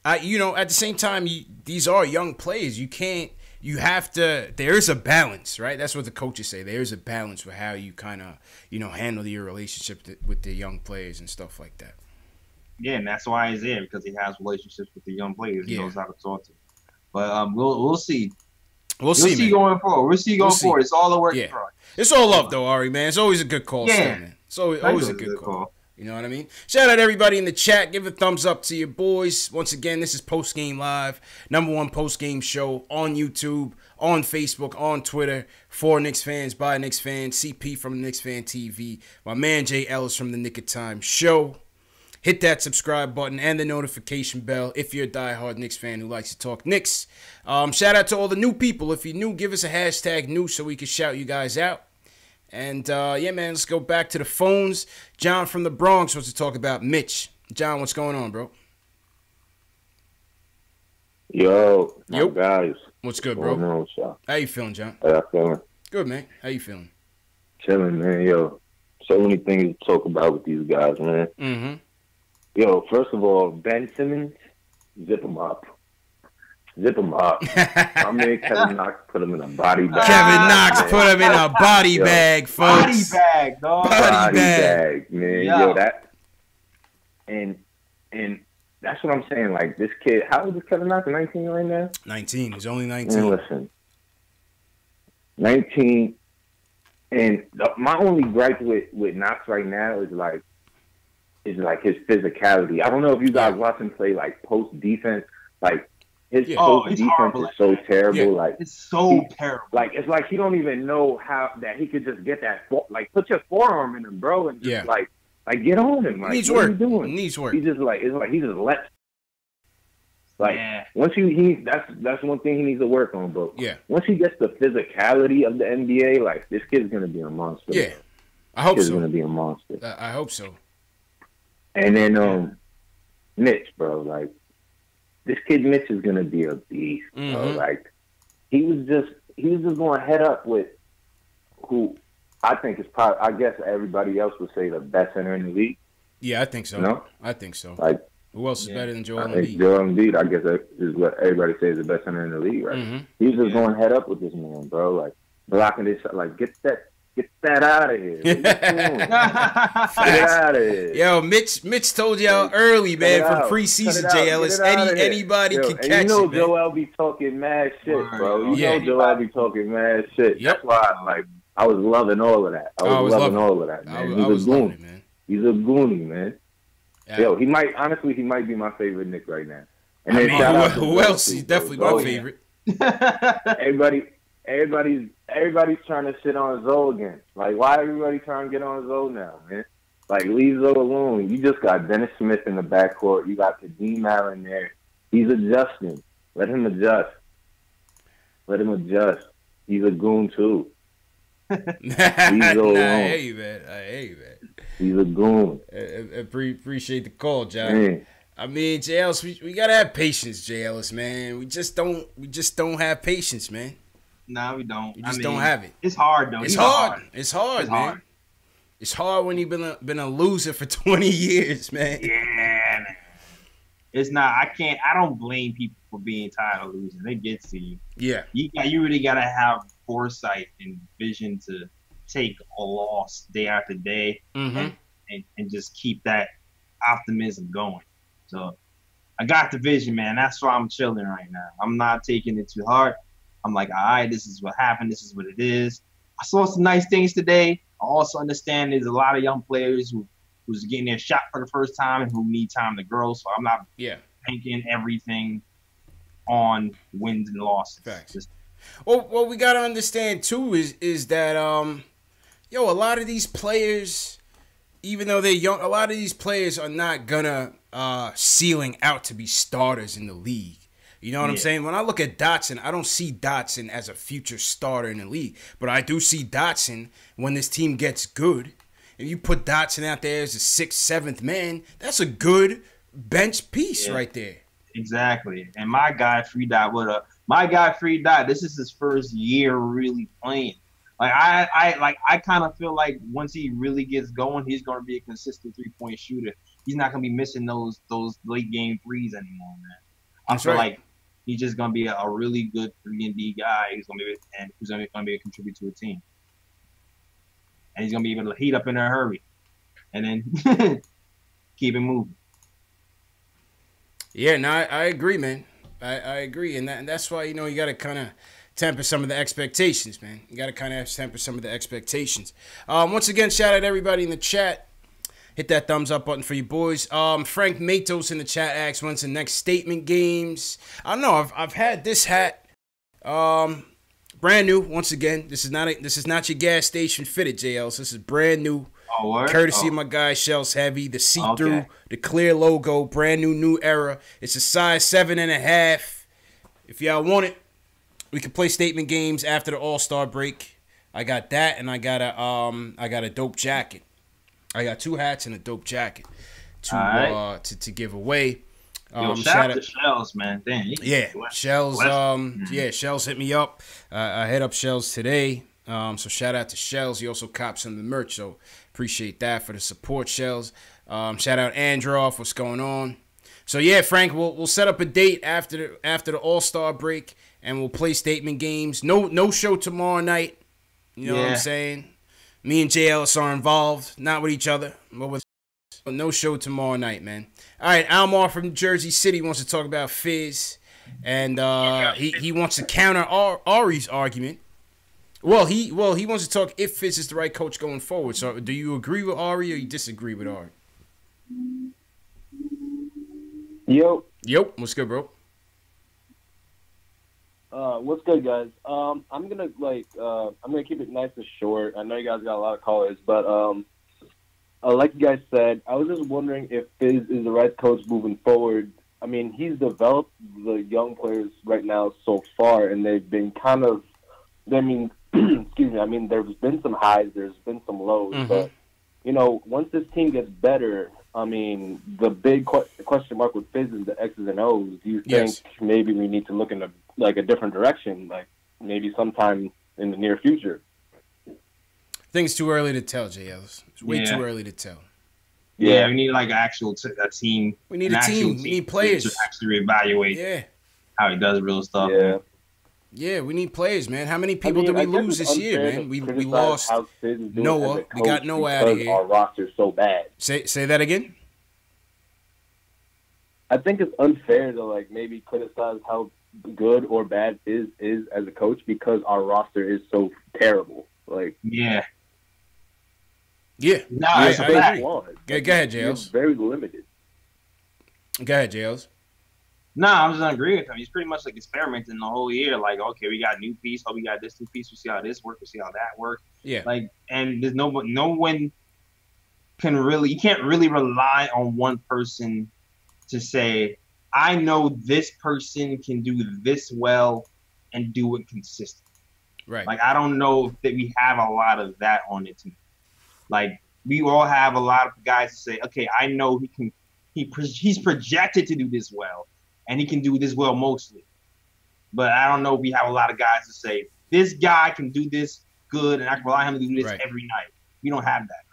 [SPEAKER 1] at the same time, these are young players. There is a balance, right? That's what the coaches say. There is a balance with how you kind of, handle your relationship with the young players and stuff like that.
[SPEAKER 2] Yeah, and that's why he's there, because he has relationships with the young players. He knows how to talk to them. But we'll see. We'll see going forward. We'll see going forward. It's all a work in progress.
[SPEAKER 1] It's all love, though, Ari, man. It's always a good call, man. It's always a good call. You know what I mean? Shout out everybody in the chat. Give a thumbs up to your boys. Once again, this is Post Game Live, #1 post game show on YouTube, on Facebook, on Twitter, for Knicks fans, by Knicks fans, CP from the Knicks Fan TV, my man Jay Ellis from the Nick of Time Show. Hit that subscribe button and the notification bell if you're a diehard Knicks fan who likes to talk Knicks. Shout out to all the new people. If you're new, give us a hashtag new so we can shout you guys out. And, man, let's go back to the phones. John from the Bronx wants to talk about Mitch. John, what's going on, bro?
[SPEAKER 5] Yo, my
[SPEAKER 1] Yo.
[SPEAKER 5] guys.
[SPEAKER 1] What's good,
[SPEAKER 5] What's
[SPEAKER 1] bro?
[SPEAKER 5] going on with y'all?
[SPEAKER 1] How you feeling, John?
[SPEAKER 5] How y'all feeling?
[SPEAKER 1] Good, man. How you feeling?
[SPEAKER 5] Chilling, man. Yo, so many things to talk about with these guys, man.
[SPEAKER 1] Mm-hmm.
[SPEAKER 5] Yo, first of all, Ben Simmons, zip him up. Zip him up. I mean, Kevin Knox put him in a body bag.
[SPEAKER 1] Kevin Knox
[SPEAKER 5] man.
[SPEAKER 1] put him in a body
[SPEAKER 5] Yo.
[SPEAKER 1] bag,
[SPEAKER 2] Body
[SPEAKER 1] folks.
[SPEAKER 2] bag, dog.
[SPEAKER 1] Body bag.
[SPEAKER 5] man.
[SPEAKER 2] Yo.
[SPEAKER 5] Yo, that and that's what I'm saying. Like this kid, how old is Kevin Knox? 19 right now.
[SPEAKER 1] 19. He's only
[SPEAKER 5] Man,
[SPEAKER 1] 19.
[SPEAKER 5] listen, 19. And my only gripe with Knox right now is like his physicality. I don't know if you guys watch him play like post defense. Like his post
[SPEAKER 2] it's
[SPEAKER 5] defense
[SPEAKER 2] horrible.
[SPEAKER 5] is so terrible.
[SPEAKER 1] Yeah.
[SPEAKER 5] Like
[SPEAKER 2] It's so terrible.
[SPEAKER 5] like it's like he don't even know how that he could just get that put your forearm in him, bro, and just like get on him. Like
[SPEAKER 1] Needs
[SPEAKER 5] what
[SPEAKER 1] work.
[SPEAKER 5] are you doing?
[SPEAKER 1] Needs work.
[SPEAKER 5] He's just like it's like he just lets. Like
[SPEAKER 2] Yeah.
[SPEAKER 5] once that's one thing he needs to work on, bro.
[SPEAKER 1] Yeah.
[SPEAKER 5] Once he gets the physicality of the NBA, like this kid's gonna be a monster.
[SPEAKER 1] Yeah. I hope
[SPEAKER 5] Kid's
[SPEAKER 1] so.
[SPEAKER 5] gonna be a monster.
[SPEAKER 1] I hope so.
[SPEAKER 5] And then Mitch, bro, like this kid Mitch is gonna be a beast, bro.
[SPEAKER 1] Mhm.
[SPEAKER 5] Like he was just going head up with who I think is probably, I guess everybody else would say, the best center in the league.
[SPEAKER 1] Yeah, I think so.
[SPEAKER 5] You know?
[SPEAKER 1] I think so.
[SPEAKER 5] Like
[SPEAKER 1] Who else is better than Joel
[SPEAKER 5] I think
[SPEAKER 1] Embiid?
[SPEAKER 5] Joel Embiid, I guess that is what everybody says is the best center in the league, right?
[SPEAKER 1] Mm-hmm.
[SPEAKER 5] He was just going head up with this man, bro. Like blocking this, like get that out of here. What are you doing? Get it out of here.
[SPEAKER 1] Yo, Mitch told y'all early, man,
[SPEAKER 5] Cut it
[SPEAKER 1] from
[SPEAKER 5] out.
[SPEAKER 1] preseason,
[SPEAKER 5] Cut it out.
[SPEAKER 1] J. Ellis.
[SPEAKER 5] Get it out of here.
[SPEAKER 1] Anybody
[SPEAKER 5] Yo,
[SPEAKER 1] can
[SPEAKER 5] and
[SPEAKER 1] catch
[SPEAKER 5] you know
[SPEAKER 1] it, man.
[SPEAKER 5] Joel be talking mad shit, bro. You
[SPEAKER 1] Yeah.
[SPEAKER 5] know Joel be talking mad shit.
[SPEAKER 1] Yep.
[SPEAKER 5] That's why, I was loving all of that. I was loving all of that,
[SPEAKER 1] I
[SPEAKER 5] man.
[SPEAKER 1] was
[SPEAKER 5] He's a
[SPEAKER 1] loving
[SPEAKER 5] goon.
[SPEAKER 1] it, man.
[SPEAKER 5] He's a goonie, man.
[SPEAKER 1] Yeah.
[SPEAKER 5] Yo, he might be my favorite Knick right now. And
[SPEAKER 1] I
[SPEAKER 5] then
[SPEAKER 1] mean,
[SPEAKER 5] shout out to
[SPEAKER 1] who
[SPEAKER 5] Burke,
[SPEAKER 1] else?
[SPEAKER 5] too,
[SPEAKER 1] He's
[SPEAKER 5] bro.
[SPEAKER 1] definitely
[SPEAKER 5] Oh,
[SPEAKER 1] my
[SPEAKER 5] yeah.
[SPEAKER 1] favorite.
[SPEAKER 5] Everybody's trying to shit on Zoe again. Like, why everybody trying to get on Zoe now, man? Like, leave Zoe alone. You just got Dennis Smith in the backcourt. You got Kadeem Allen there. He's adjusting. Let him adjust. He's a goon too.
[SPEAKER 1] I
[SPEAKER 5] alone.
[SPEAKER 1] hear you, man.
[SPEAKER 5] He's a goon.
[SPEAKER 1] Appreciate the call, John.
[SPEAKER 5] Man.
[SPEAKER 1] I mean, J. Ellis, we gotta have patience, J. Ellis, man. We just don't have patience, man.
[SPEAKER 2] Nah, we don't.
[SPEAKER 1] We just don't have it.
[SPEAKER 2] It's hard though.
[SPEAKER 1] It's
[SPEAKER 2] He's
[SPEAKER 1] hard. It's hard,
[SPEAKER 2] It's
[SPEAKER 1] man.
[SPEAKER 2] hard.
[SPEAKER 1] It's hard when you've been a loser for 20 years, man.
[SPEAKER 2] Yeah, man. It's not. I don't blame people for being tired of losing. It gets to you.
[SPEAKER 1] Yeah.
[SPEAKER 2] You really gotta have foresight and vision to take a loss day after day
[SPEAKER 1] Mm-hmm.
[SPEAKER 2] and just keep that optimism going. So I got the vision, man. That's why I'm chilling right now. I'm not taking it too hard. I'm like, all right, this is what happened. This is what it is. I saw some nice things today. I also understand there's a lot of young players who's getting their shot for the first time and who need time to grow. So I'm not banking everything on wins and losses.
[SPEAKER 1] Facts. What we gotta understand too is that a lot of these players, even though they're young, a lot of these players are not gonna ceiling out to be starters in the league. You know what I'm saying? When I look at Dotson, I don't see Dotson as a future starter in the league. But I do see Dotson when this team gets good. If you put Dotson out there as a 6th, 7th man, that's a good bench piece right there.
[SPEAKER 2] Exactly. And my guy Free Dot, this is his first year really playing. Like I kind of feel like once he really gets going, he's going to be a consistent 3-point shooter. He's not going to be missing those late game threes anymore, man. I feel like he's just going to be a really good 3-and-D guy. Who's going to be a contributor to a team, and he's going to be able to heat up in a hurry, and then keep it moving.
[SPEAKER 1] Yeah, no, I agree, man. I agree, and that's why you got to kind of temper some of the expectations, man. You got to kind of temper some of the expectations. Once again, shout out to everybody in the chat. Hit that thumbs up button for you boys. Frank Matos in the chat asks, when's the next statement games? I don't know. I've had this hat, brand new. Once again, this is not your gas station fitted, JLs. This is brand new, courtesy of my guy Shells Heavy. The see-through, the clear logo, brand new era. It's a size 7.5. If y'all want it, we can play statement games after the All-Star break. I got that, and I got a dope jacket. I got 2 hats and a dope jacket to give away.
[SPEAKER 2] Shout out to Shells, man. Damn,
[SPEAKER 1] Shells. Shells hit me up. I hit up Shells today. So shout out to Shells. He also cops some of the merch, so appreciate that for the support, Shells. Shout out Androff. What's going on? So yeah, Frank, we'll set up a date after the All-Star break, and we'll play statement games. No show tomorrow night. You know what I'm saying? Me and J. Ellis are involved, not with each other, but no show tomorrow night, man. All right, Almar from Jersey City wants to talk about Fizz, and he wants to counter Ari's argument. Well, he wants to talk if Fizz is the right coach going forward. So, do you agree with Ari or you disagree with Ari?
[SPEAKER 6] Yo,
[SPEAKER 1] what's good, bro?
[SPEAKER 6] What's good, guys? I'm gonna keep it nice and short. I know you guys got a lot of callers, but like you guys said, I was just wondering if Fizz is the right coach moving forward. I mean, he's developed the young players right now so far, and they've been kind of. I mean, excuse me. I mean, there's been some highs, there's been some lows, but once this team gets better. I mean, the big question mark with Fizz is the X's and O's. Do you think maybe we need to look in a different direction, like maybe sometime in the near future?
[SPEAKER 1] I think it's too early to tell, JL. It's way too early to tell.
[SPEAKER 2] Yeah, we need like a team.
[SPEAKER 1] We need a team. We need players
[SPEAKER 2] to actually reevaluate. How he does real stuff.
[SPEAKER 6] Yeah.
[SPEAKER 1] Yeah, we need players, man. How many people did we lose this year, man? We lost Noah. We got Noah out of here.
[SPEAKER 6] Our roster's so bad.
[SPEAKER 1] Say that again?
[SPEAKER 6] I think it's unfair to maybe criticize how good or bad Fizz is as a coach because our roster is so terrible.
[SPEAKER 1] Yeah.
[SPEAKER 2] No, I agree.
[SPEAKER 1] Go ahead, Jails.
[SPEAKER 6] Very limited.
[SPEAKER 1] Go ahead, Jails.
[SPEAKER 2] No, I was gonna agree with him. He's pretty much experimenting the whole year. Okay, we got a new piece. Oh, we got this new piece. We'll see how this works. We'll see how that works.
[SPEAKER 1] Yeah.
[SPEAKER 2] And there's no one can really. You can't really rely on one person to say, I know this person can do this well and do it consistently.
[SPEAKER 1] Right.
[SPEAKER 2] I don't know that we have a lot of that on the team. We all have a lot of guys to say, okay, I know he can. He's projected to do this well. And he can do this well mostly. But I don't know if we have a lot of guys to say, this guy can do this good, and I can rely on him to do this every night. We don't have that.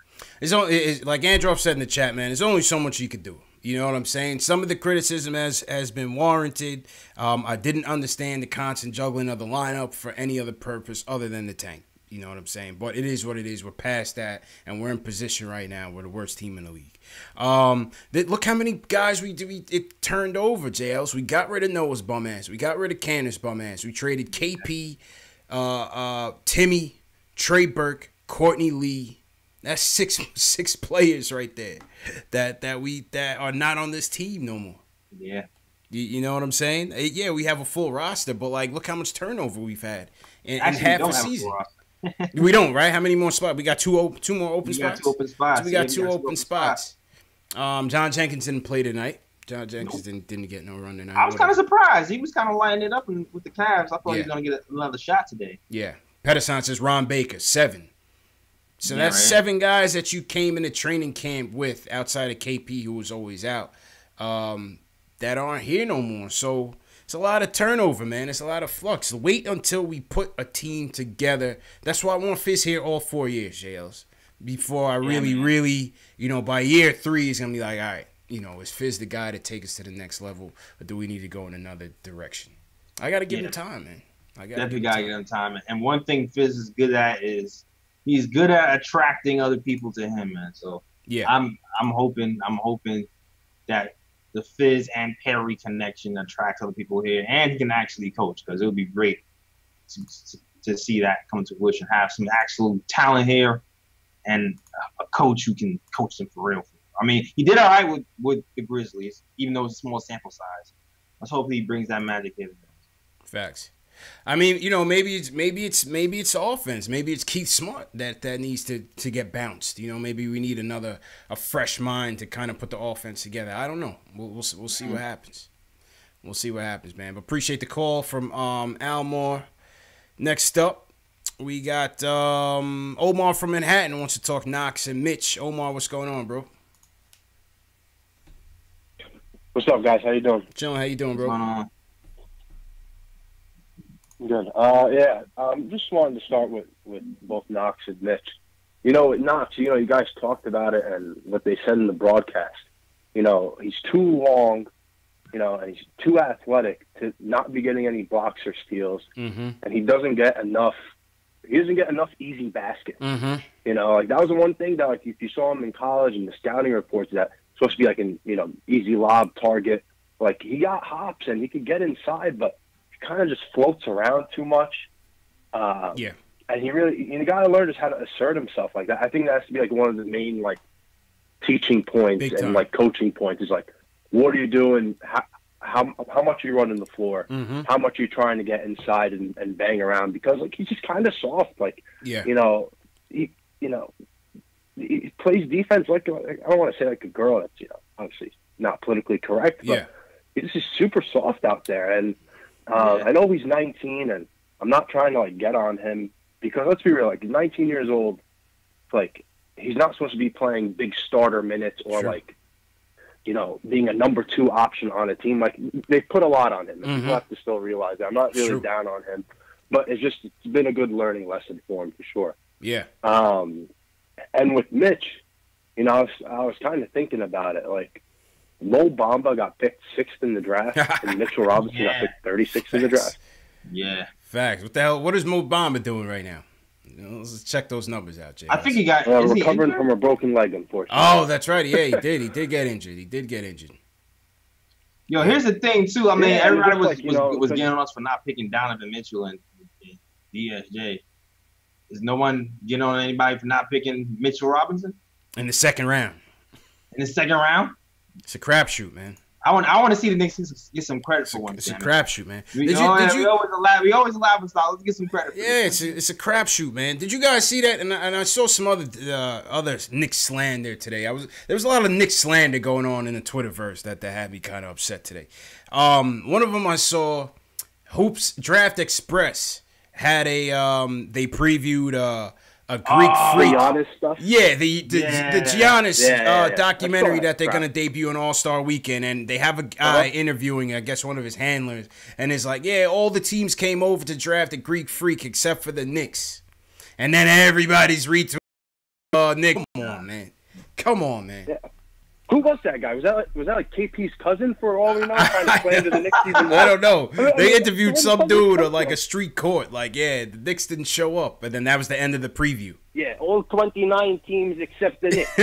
[SPEAKER 1] It's like Androff said in the chat, man, there's only so much you could do. You know what I'm saying? Some of the criticism has been warranted. I didn't understand the constant juggling of the lineup for any other purpose other than the tank. You know what I'm saying? But it is what it is. We're past that, and we're in position right now. We're the worst team in the league. Look how many guys it turned over, JLs. We got rid of Noah's bum ass. We got rid of Kanter's bum ass. We traded KP, Timmy, Trey Burke, Courtney Lee. That's six players right there that are not on this team no more.
[SPEAKER 2] Yeah.
[SPEAKER 1] You know what I'm saying? Yeah, we have a full roster, but look how much turnover we've had in half a season. We don't, right? How many more spots? We got two more open spots. So we got two open spots. John Jenkins didn't play tonight. John Jenkins didn't get no run tonight.
[SPEAKER 2] I was kind of surprised. He was kind of lining it up with the Cavs. I thought he was going to get another shot today.
[SPEAKER 1] Yeah. Pedersen says Ron Baker, 7. So that's 7 guys that you came into training camp with outside of KP, who was always out, that aren't here no more. So it's a lot of turnover, man. It's a lot of flux. Wait until we put a team together. That's why I want Fizz here all 4 years, JLs. Before I really, by year 3, it's going to be like, all right, is Fizz the guy to take us to the next level, or do we need to go in another direction? I got to give him time, man.
[SPEAKER 2] Definitely got to give him time. And one thing Fizz is good at is he's good at attracting other people to him, man. So
[SPEAKER 1] yeah,
[SPEAKER 2] I'm hoping that the Fizz and Perry connection attracts other people here, and he can actually coach, because it would be great to see that come to fruition. Have some actual talent here, and a coach who can coach them for real. I mean, he did all right with the Grizzlies, even though it's a small sample size. Let's hope he brings that magic in.
[SPEAKER 1] Facts. I mean, maybe it's offense. Maybe it's Keith Smart that needs to get bounced. Maybe we need a fresh mind to kind of put the offense together. I don't know. We'll see what happens. We'll see what happens, man. But appreciate the call from Almar. Next up, we got Omar from Manhattan wants to talk Knox and Mitch. Omar, what's going on, bro?
[SPEAKER 7] What's up, guys? How you doing?
[SPEAKER 1] Chilling. How you doing, bro?
[SPEAKER 2] What's going on?
[SPEAKER 7] Good. Just wanted to start with both Knox and Mitch. You know, with Knox, you guys talked about it and what they said in the broadcast. He's too long, and he's too athletic to not be getting any blocks or steals, and he doesn't get enough. He doesn't get enough easy baskets. That was the one thing that, like, if you saw him in college and the scouting reports, that supposed to be like an easy lob target. Like, he got hops and he could get inside, but he kind of just floats around too much. And you got to learn just how to assert himself like that. I think that has to be like one of the main teaching points and coaching points. Is like, what are you doing? How much are you running the floor? How much are you trying to get inside and bang around? Because he's just kind of soft. He plays defense like I don't want to say like a girl. That's obviously not politically correct, but he's just super soft out there. And I know he's 19, and I'm not trying to get on him. Because let's be real, he's 19 years old. He's not supposed to be playing big starter minutes or being a number 2 option on a team. They put a lot on him, and people have to still realize that. I'm not really down on him, but it's been a good learning lesson for him for sure.
[SPEAKER 1] Yeah.
[SPEAKER 7] And with Mitch, I was kind of thinking about it. Mo Bamba got picked 6th in the draft, and Mitchell Robinson got picked 36th in the draft.
[SPEAKER 2] Yeah.
[SPEAKER 1] Facts. What the hell? What is Mo Bamba doing right now? Let's check those numbers out, Jay.
[SPEAKER 2] I think he got
[SPEAKER 7] recovering from a broken leg, unfortunately.
[SPEAKER 1] Oh, that's right. Yeah, he did. He did get injured.
[SPEAKER 2] Yo, here's the thing too. I mean, everybody was getting on us for not picking Donovan Mitchell and DSJ. Is no one getting on anybody for not picking Mitchell Robinson
[SPEAKER 1] in the second round?
[SPEAKER 2] In the second round,
[SPEAKER 1] it's a crapshoot, man.
[SPEAKER 2] I want to see the Knicks get some credit for one.
[SPEAKER 1] It's a crapshoot, man.
[SPEAKER 2] We always allow for style. Let's get some credit.
[SPEAKER 1] It's a crapshoot, man. Did you guys see that? And I saw some other Knicks slander today. There was a lot of Knicks slander going on in the Twitterverse that had me kind of upset today. One of them I saw, Hoops Draft Express had they previewed a Greek freak.
[SPEAKER 7] Giannis stuff?
[SPEAKER 1] Yeah, the Giannis documentary that they're going to debut on All-Star Weekend. And they have a guy interviewing, I guess, one of his handlers. And it's like, all the teams came over to draft a Greek freak except for the Knicks. And then everybody's retweeting Nick. Come on, man.
[SPEAKER 7] Yeah. Who was that guy? Was that KP's cousin for all we know? Trying to slander the Knicks season?
[SPEAKER 1] I don't know. They interviewed some dude on a street court. The Knicks didn't show up, and then that was the end of the preview.
[SPEAKER 7] Yeah, all 29 teams except the Knicks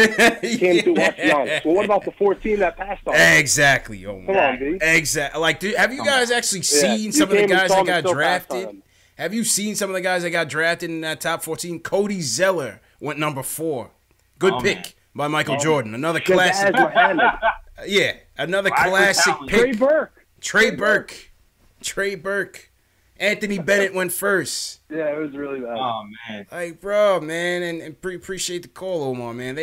[SPEAKER 7] came to watch Giannis. Well, what about the 14 that passed on?
[SPEAKER 1] Exactly. Oh,
[SPEAKER 7] come on, B.
[SPEAKER 1] Exactly. Have you guys actually seen some of the guys that got drafted? Have you seen some of the guys that got drafted in that top 14? Cody Zeller went number 4. Good pick. Man. By Michael Jordan. Another classic. Another classic pick. Trey Burke. Anthony Bennett went first.
[SPEAKER 7] Yeah, it was really bad.
[SPEAKER 2] Oh, man.
[SPEAKER 1] Bro, man, and appreciate the call, Omar, man.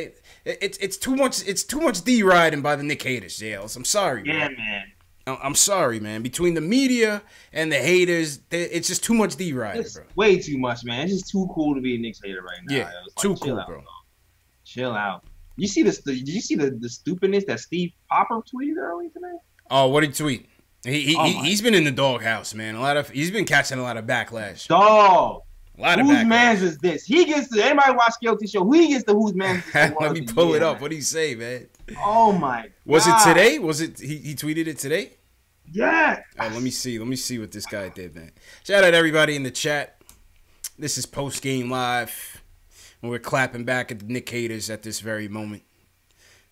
[SPEAKER 1] It's too much D-riding by the Knick haters, Jails. I'm sorry, man.
[SPEAKER 2] Yeah, man.
[SPEAKER 1] I'm sorry, man. Between the media and the haters, it's just too much D-riding, bro.
[SPEAKER 2] Way too much, man. It's just too cool to be a Knicks hater right now.
[SPEAKER 1] Yeah, too cool, bro.
[SPEAKER 2] Chill out. You see this? Did you see the stupidness that Steve Popper tweeted earlier today?
[SPEAKER 1] Oh, what did he tweet? He's been in the doghouse, man. He's been catching a lot of backlash.
[SPEAKER 2] Dog. Whose man's is this? He gets to anybody watch Guilty Show. Who he gets to whose man's is this?
[SPEAKER 1] Let me pull it up. What did he say, man?
[SPEAKER 2] Oh my God.
[SPEAKER 1] Was it today? Was it he tweeted it today?
[SPEAKER 2] Yeah.
[SPEAKER 1] Oh, let me see what this guy did, man. Shout out to everybody in the chat. This is post game live. And we're clapping back at the Knick haters at this very moment.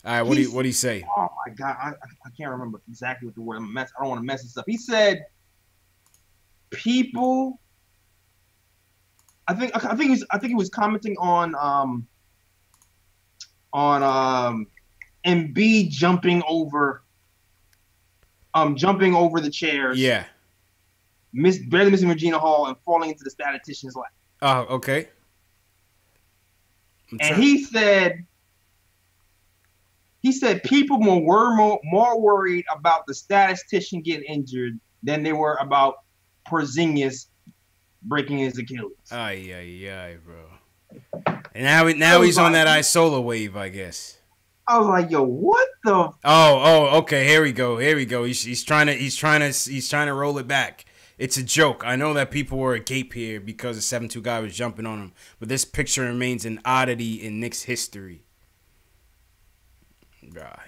[SPEAKER 1] All right, what do you say?
[SPEAKER 2] Oh my God, I can't remember exactly what the word. I don't want to mess this up. He said, "People." I think he was commenting on Embiid jumping over the chairs.
[SPEAKER 1] Yeah.
[SPEAKER 2] Barely missing Regina Hall and falling into the statistician's lap.
[SPEAKER 1] Oh, okay.
[SPEAKER 2] And he said people were more worried about the statistician getting injured than they were about Porzingis breaking his Achilles.
[SPEAKER 1] Bro. And now he's on that Isola wave, I guess.
[SPEAKER 2] I was like, yo, what the?
[SPEAKER 1] Okay. Here we go. He's trying to roll it back. It's a joke. I know that people were agape here because the 7'2" guy was jumping on him, but this picture remains an oddity in Knicks history. Bruh,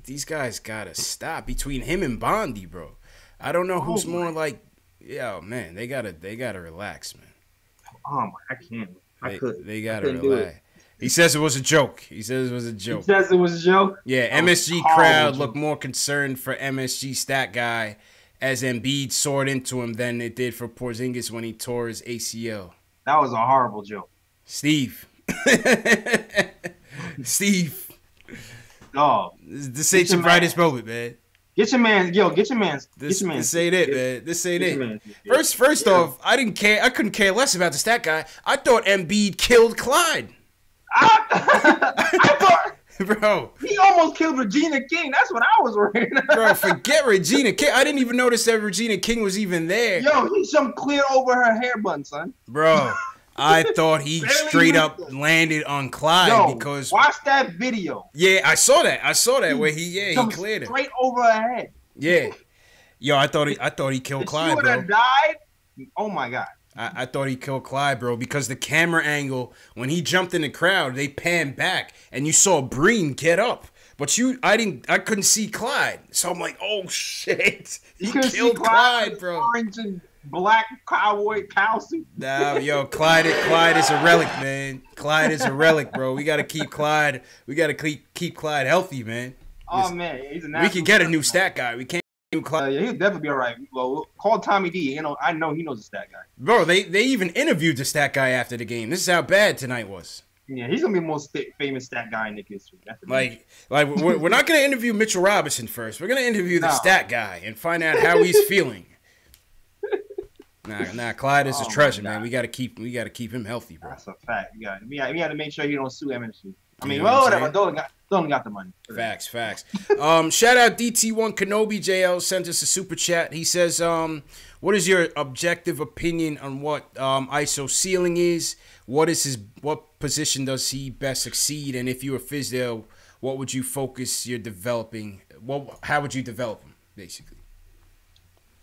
[SPEAKER 1] these guys gotta stop between him and Bondi, bro. I don't know who's more like. Yo, man, they gotta relax, man.
[SPEAKER 2] Oh my, I can't.
[SPEAKER 1] They gotta relax. He says it was a joke.
[SPEAKER 2] He says it was a joke?
[SPEAKER 1] Yeah, MSG crowd looked more concerned for MSG stat guy as Embiid soared into him than it did for Porzingis when he tore his ACL.
[SPEAKER 2] That was a horrible joke.
[SPEAKER 1] Steve.
[SPEAKER 2] Dog.
[SPEAKER 1] This ain't your brightest moment, man.
[SPEAKER 2] Get your man.
[SPEAKER 1] This ain't it, man. This ain't it. First off, I didn't care. I couldn't care less about the stat guy. I thought Embiid killed Clyde.
[SPEAKER 2] I thought,
[SPEAKER 1] bro,
[SPEAKER 2] he almost killed Regina King. That's what I was worried about.
[SPEAKER 1] Bro, forget Regina King. I didn't even notice that Regina King was even there.
[SPEAKER 2] Yo, he jumped clear over her hair bun, son.
[SPEAKER 1] Bro, I thought he straight up landed on Clyde because
[SPEAKER 2] watch that video.
[SPEAKER 1] Yeah, I saw that where he cleared it
[SPEAKER 2] straight over her head.
[SPEAKER 1] Yeah, yo, I thought he killed Clyde, bro.
[SPEAKER 2] If she would have died, oh my god.
[SPEAKER 1] I thought he killed Clyde, bro, because the camera angle, when he jumped in the crowd, they panned back, and you saw Breen get up. But I couldn't see Clyde. So I'm like, oh, shit. He killed Clyde, bro.
[SPEAKER 2] Orange and black cowboy cow suit.
[SPEAKER 1] Nah, yo, Clyde is a relic, man. Clyde is a relic, bro. We got to keep Clyde. We got to keep Clyde healthy, man.
[SPEAKER 2] Oh, man. He's
[SPEAKER 1] we can get a new stat guy. We can't.
[SPEAKER 2] Yeah, he'll definitely be all right. Well, call Tommy D. I know he knows the stat guy.
[SPEAKER 1] Bro, they even interviewed the stat guy after the game. This is how bad tonight was.
[SPEAKER 2] Yeah, he's gonna be the most famous stat guy in Knicks history.
[SPEAKER 1] Like we're not gonna interview Mitchell Robinson first. We're gonna interview the stat guy and find out how he's feeling. Nah, Clyde is a treasure, man. We gotta keep him healthy, bro.
[SPEAKER 2] That's a fact. We got to make sure he don't sue MSG. I mean, well, whatever. Don't got the money.
[SPEAKER 1] Facts. Shout out DT1 Kenobi JL sent us a super chat. He says, what is your objective opinion on what ISO ceiling is? What position does he best succeed? And if you were Fizdale, what would you focus your developing? How would you develop him, basically?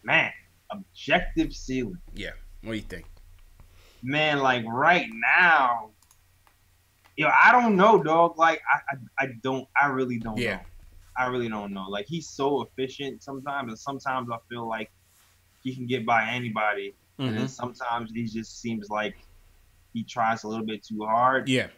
[SPEAKER 2] Man, objective ceiling.
[SPEAKER 1] Yeah. What do you think?
[SPEAKER 2] Man, like right now, I don't know, dog. Like I really don't know. I really don't know. Like he's so efficient sometimes, and sometimes I feel like he can get by anybody, and then sometimes he just seems like he tries a little bit too hard.
[SPEAKER 1] Yeah,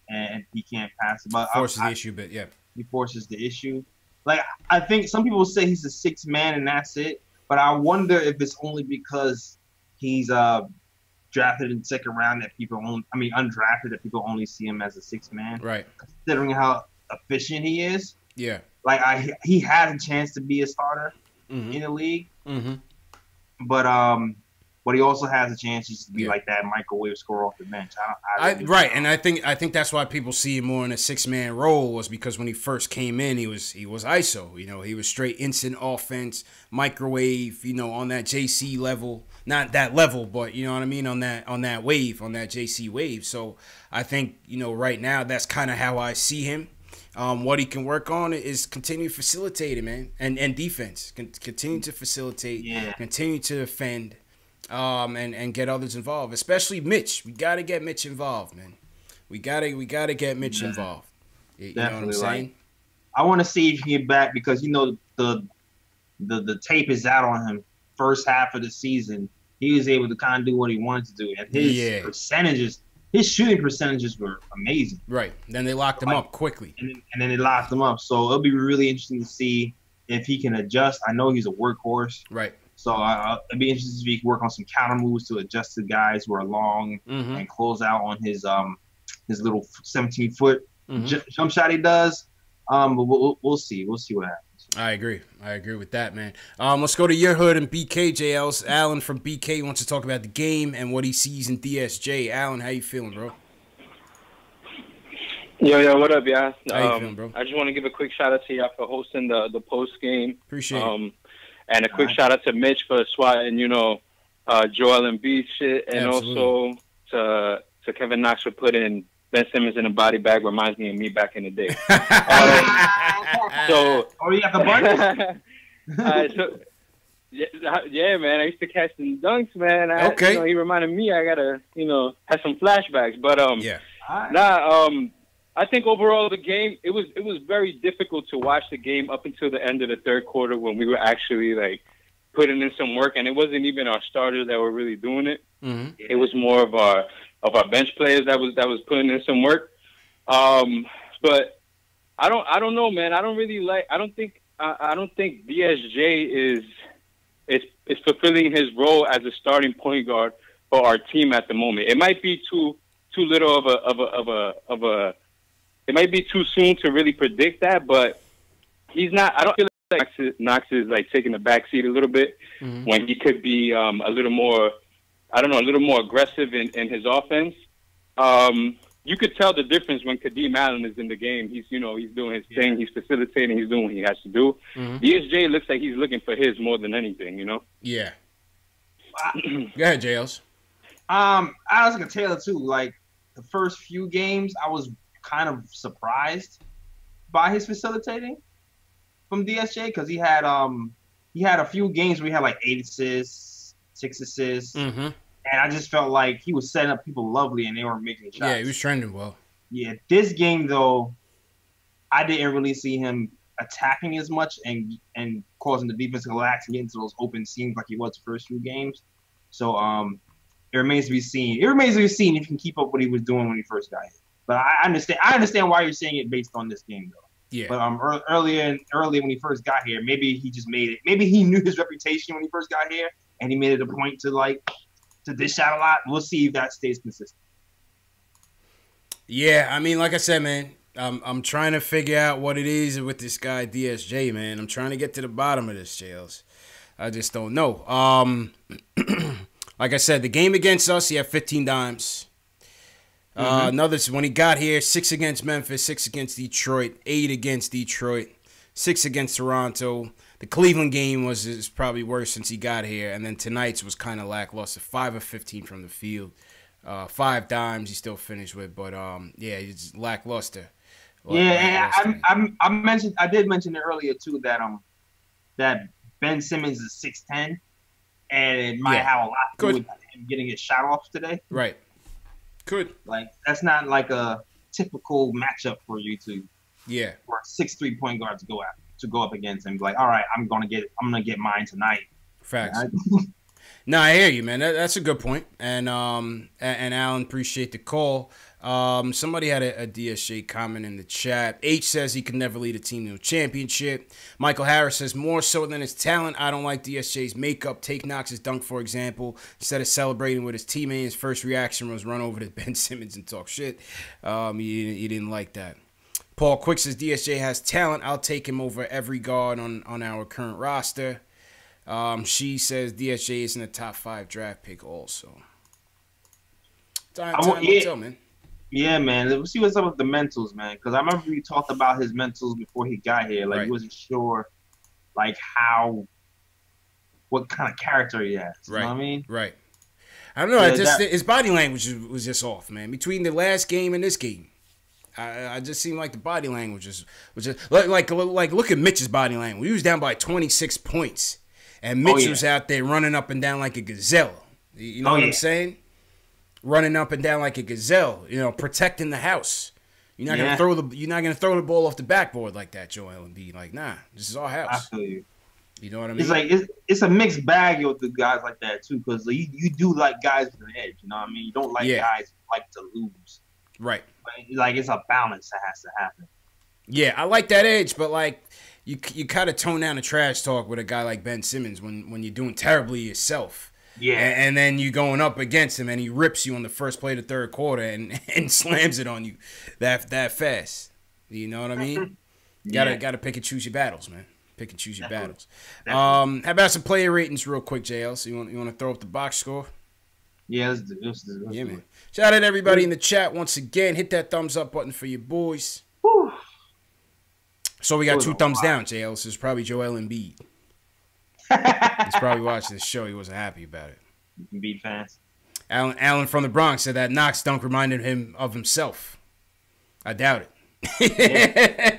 [SPEAKER 2] and he can't pass it. But
[SPEAKER 1] forces the issue, but
[SPEAKER 2] he forces the issue. Like I think some people say he's a sixth man and that's it, but I wonder if it's only because he's drafted in second round that undrafted that people only see him as a sixth man.
[SPEAKER 1] Right.
[SPEAKER 2] Considering how efficient he is.
[SPEAKER 1] Yeah.
[SPEAKER 2] Like he has a chance to be a starter in the league. But he also has a chance just to be like that microwave scorer off the bench.
[SPEAKER 1] Right, and I think that's why people see him more in a 6-man role was because when he first came in, he was ISO. He was straight instant offense, microwave. On that JC level, not that level, but you know what I mean, on that wave, on that JC wave. So I think right now that's kind of how I see him. What he can work on is continue facilitating, man, and defense. Continue to facilitate, continue to defend. And get others involved, especially Mitch. We gotta get Mitch involved, man. We gotta get Mitch involved. You know what I'm saying?
[SPEAKER 2] I want to see if he get back because the tape is out on him. First half of the season, he was able to kind of do what he wanted to do, and his percentages, his shooting percentages were amazing.
[SPEAKER 1] Right. Then they locked him up quickly,
[SPEAKER 2] and then they locked him up. So it'll be really interesting to see if he can adjust. I know he's a workhorse.
[SPEAKER 1] Right.
[SPEAKER 2] So it'd be interesting if he can work on some counter moves to adjust to guys who are long and close out on his little 17-foot jump shot he does. But we'll see. We'll see what happens.
[SPEAKER 1] I agree with that, man. Let's go to your hood and BK JLs. Alan from BK wants to talk about the game and what he sees in DSJ. Alan, how you feeling, bro?
[SPEAKER 8] Yo, what up, y'all?
[SPEAKER 1] How you feeling, bro?
[SPEAKER 8] I just want to give a quick shout out to y'all for hosting the post game.
[SPEAKER 1] Appreciate it.
[SPEAKER 8] And a quick shout out to Mitch for swatting, Joel Embiid shit, and
[SPEAKER 1] Absolutely.
[SPEAKER 8] also to Kevin Knox for putting Ben Simmons in a body bag reminds me of me back in the day.
[SPEAKER 2] Oh, you got the bunch?
[SPEAKER 8] Yeah, man. I used to catch some dunks, man.
[SPEAKER 1] Okay.
[SPEAKER 8] He reminded me. I gotta, have some flashbacks. But
[SPEAKER 1] yeah.
[SPEAKER 8] I think overall the game it was very difficult to watch the game up until the end of the third quarter when we were actually like putting in some work, and it wasn't even our starters that were really doing it.
[SPEAKER 1] Mm-hmm.
[SPEAKER 8] It was more of our bench players that was putting in some work. But I don't know, man. I don't think DSJ is fulfilling his role as a starting point guard for our team at the moment. It might be too little of a it might be too soon to really predict that, but he's not. I don't feel like Knox is like taking the back seat a little bit when he could be a little more, a little more aggressive in his offense. You could tell the difference when Kadeem Allen is in the game. He's doing his thing. He's facilitating. He's doing what he has to do. DSJ looks like he's looking for his more than anything.
[SPEAKER 1] Yeah. Go ahead, JLs.
[SPEAKER 2] I was like a Taylor too. Like the first few games, I was kind of surprised by his facilitating from DSJ because he had a few games where he had like 8 assists, 6 assists.
[SPEAKER 1] Mm-hmm.
[SPEAKER 2] And I just felt like he was setting up people lovely and they weren't making shots.
[SPEAKER 1] Yeah, he was trending well.
[SPEAKER 2] Yeah, this game, though, I didn't really see him attacking as much and causing the defense to relax and get into those open seams like he was the first few games. So it remains to be seen. It remains to be seen if he can keep up what he was doing when he first got here. But I understand why you're saying it based on this game, though.
[SPEAKER 1] Yeah.
[SPEAKER 2] But earlier when he first got here, maybe he just made it. Maybe he knew his reputation when he first got here, and he made it a point to dish out a lot. We'll see if that stays consistent.
[SPEAKER 1] Yeah, I mean, like I said, man, I'm trying to figure out what it is with this guy DSJ, man. I'm trying to get to the bottom of this, Jails. I just don't know. Like I said, the game against us, he had 15 dimes. When he got here, 6 against Memphis, 6 against Detroit, 8 against Detroit, 6 against Toronto. The Cleveland game is probably worse since he got here, and then tonight's was kind of lackluster. 5 of 15 from the field, 5 dimes he still finished with, but it's lackluster.
[SPEAKER 2] Yeah, I did mention it earlier too that Ben Simmons is 6'10", and it might have a lot to do with him getting his shot off today.
[SPEAKER 1] Right. Could.
[SPEAKER 2] Like that's not like a typical matchup for you to for a 6'3" point guard to go up against him. Like, all right, I'm gonna get mine tonight.
[SPEAKER 1] Facts. No, I hear you, man. That's a good point. And Alan, appreciate the call. Somebody had a DSJ comment in the chat. H says he could never lead a team to a championship. Michael Harris says more so than his talent. I don't like DSJ's makeup. Take Knox's dunk, for example. Instead of celebrating with his teammate, his first reaction was run over to Ben Simmons and talk shit. He didn't like that. Paul Quick says DSJ has talent. I'll take him over every guard on our current roster. She says DSJ isn't a top 5 draft pick also. Time will tell, man.
[SPEAKER 2] Yeah, man. Let's see what's up with the mentals, man. Because I remember we talked about his mentals before he got here. Like, he wasn't sure, like, what kind of character he has. You know what I mean?
[SPEAKER 1] Right. I don't know. His body language was just off, man. Between the last game and this game. I just seemed like the body language was just like look at Mitch's body language. He was down by 26 points. And Mitch was out there running up and down like a gazelle. You know what I'm saying? Running up and down like a gazelle. Protecting the house. You're not gonna throw the ball off the backboard like that, Joel, and be like, nah, this is our house.
[SPEAKER 2] I feel you.
[SPEAKER 1] You know what I mean?
[SPEAKER 2] It's like it's a mixed bag with the guys like that too, because you do like guys with an edge. You know what I mean? You don't like guys who like to lose.
[SPEAKER 1] Right.
[SPEAKER 2] But like it's a balance that has to happen.
[SPEAKER 1] Yeah, I like that edge, but like you kind of tone down the trash talk with a guy like Ben Simmons when you're doing terribly yourself.
[SPEAKER 2] Yeah.
[SPEAKER 1] And then you going up against him and he rips you on the first play of the third quarter and slams it on you that fast. You know what I mean? Gotta pick and choose your battles, man. Pick and choose your battles. How about some player ratings real quick, JL? So you want to throw up the box score?
[SPEAKER 2] Yeah, let's do it.
[SPEAKER 1] Man. Shout out to everybody in the chat once again. Hit that thumbs up button for your boys.
[SPEAKER 2] Whew.
[SPEAKER 1] So we got 2 thumbs down, JL. This is probably Joel Embiid. He's probably watching this show. He wasn't happy about it.
[SPEAKER 2] Embiid fans.
[SPEAKER 1] Alan from the Bronx said that Knox dunk reminded him of himself. I doubt it.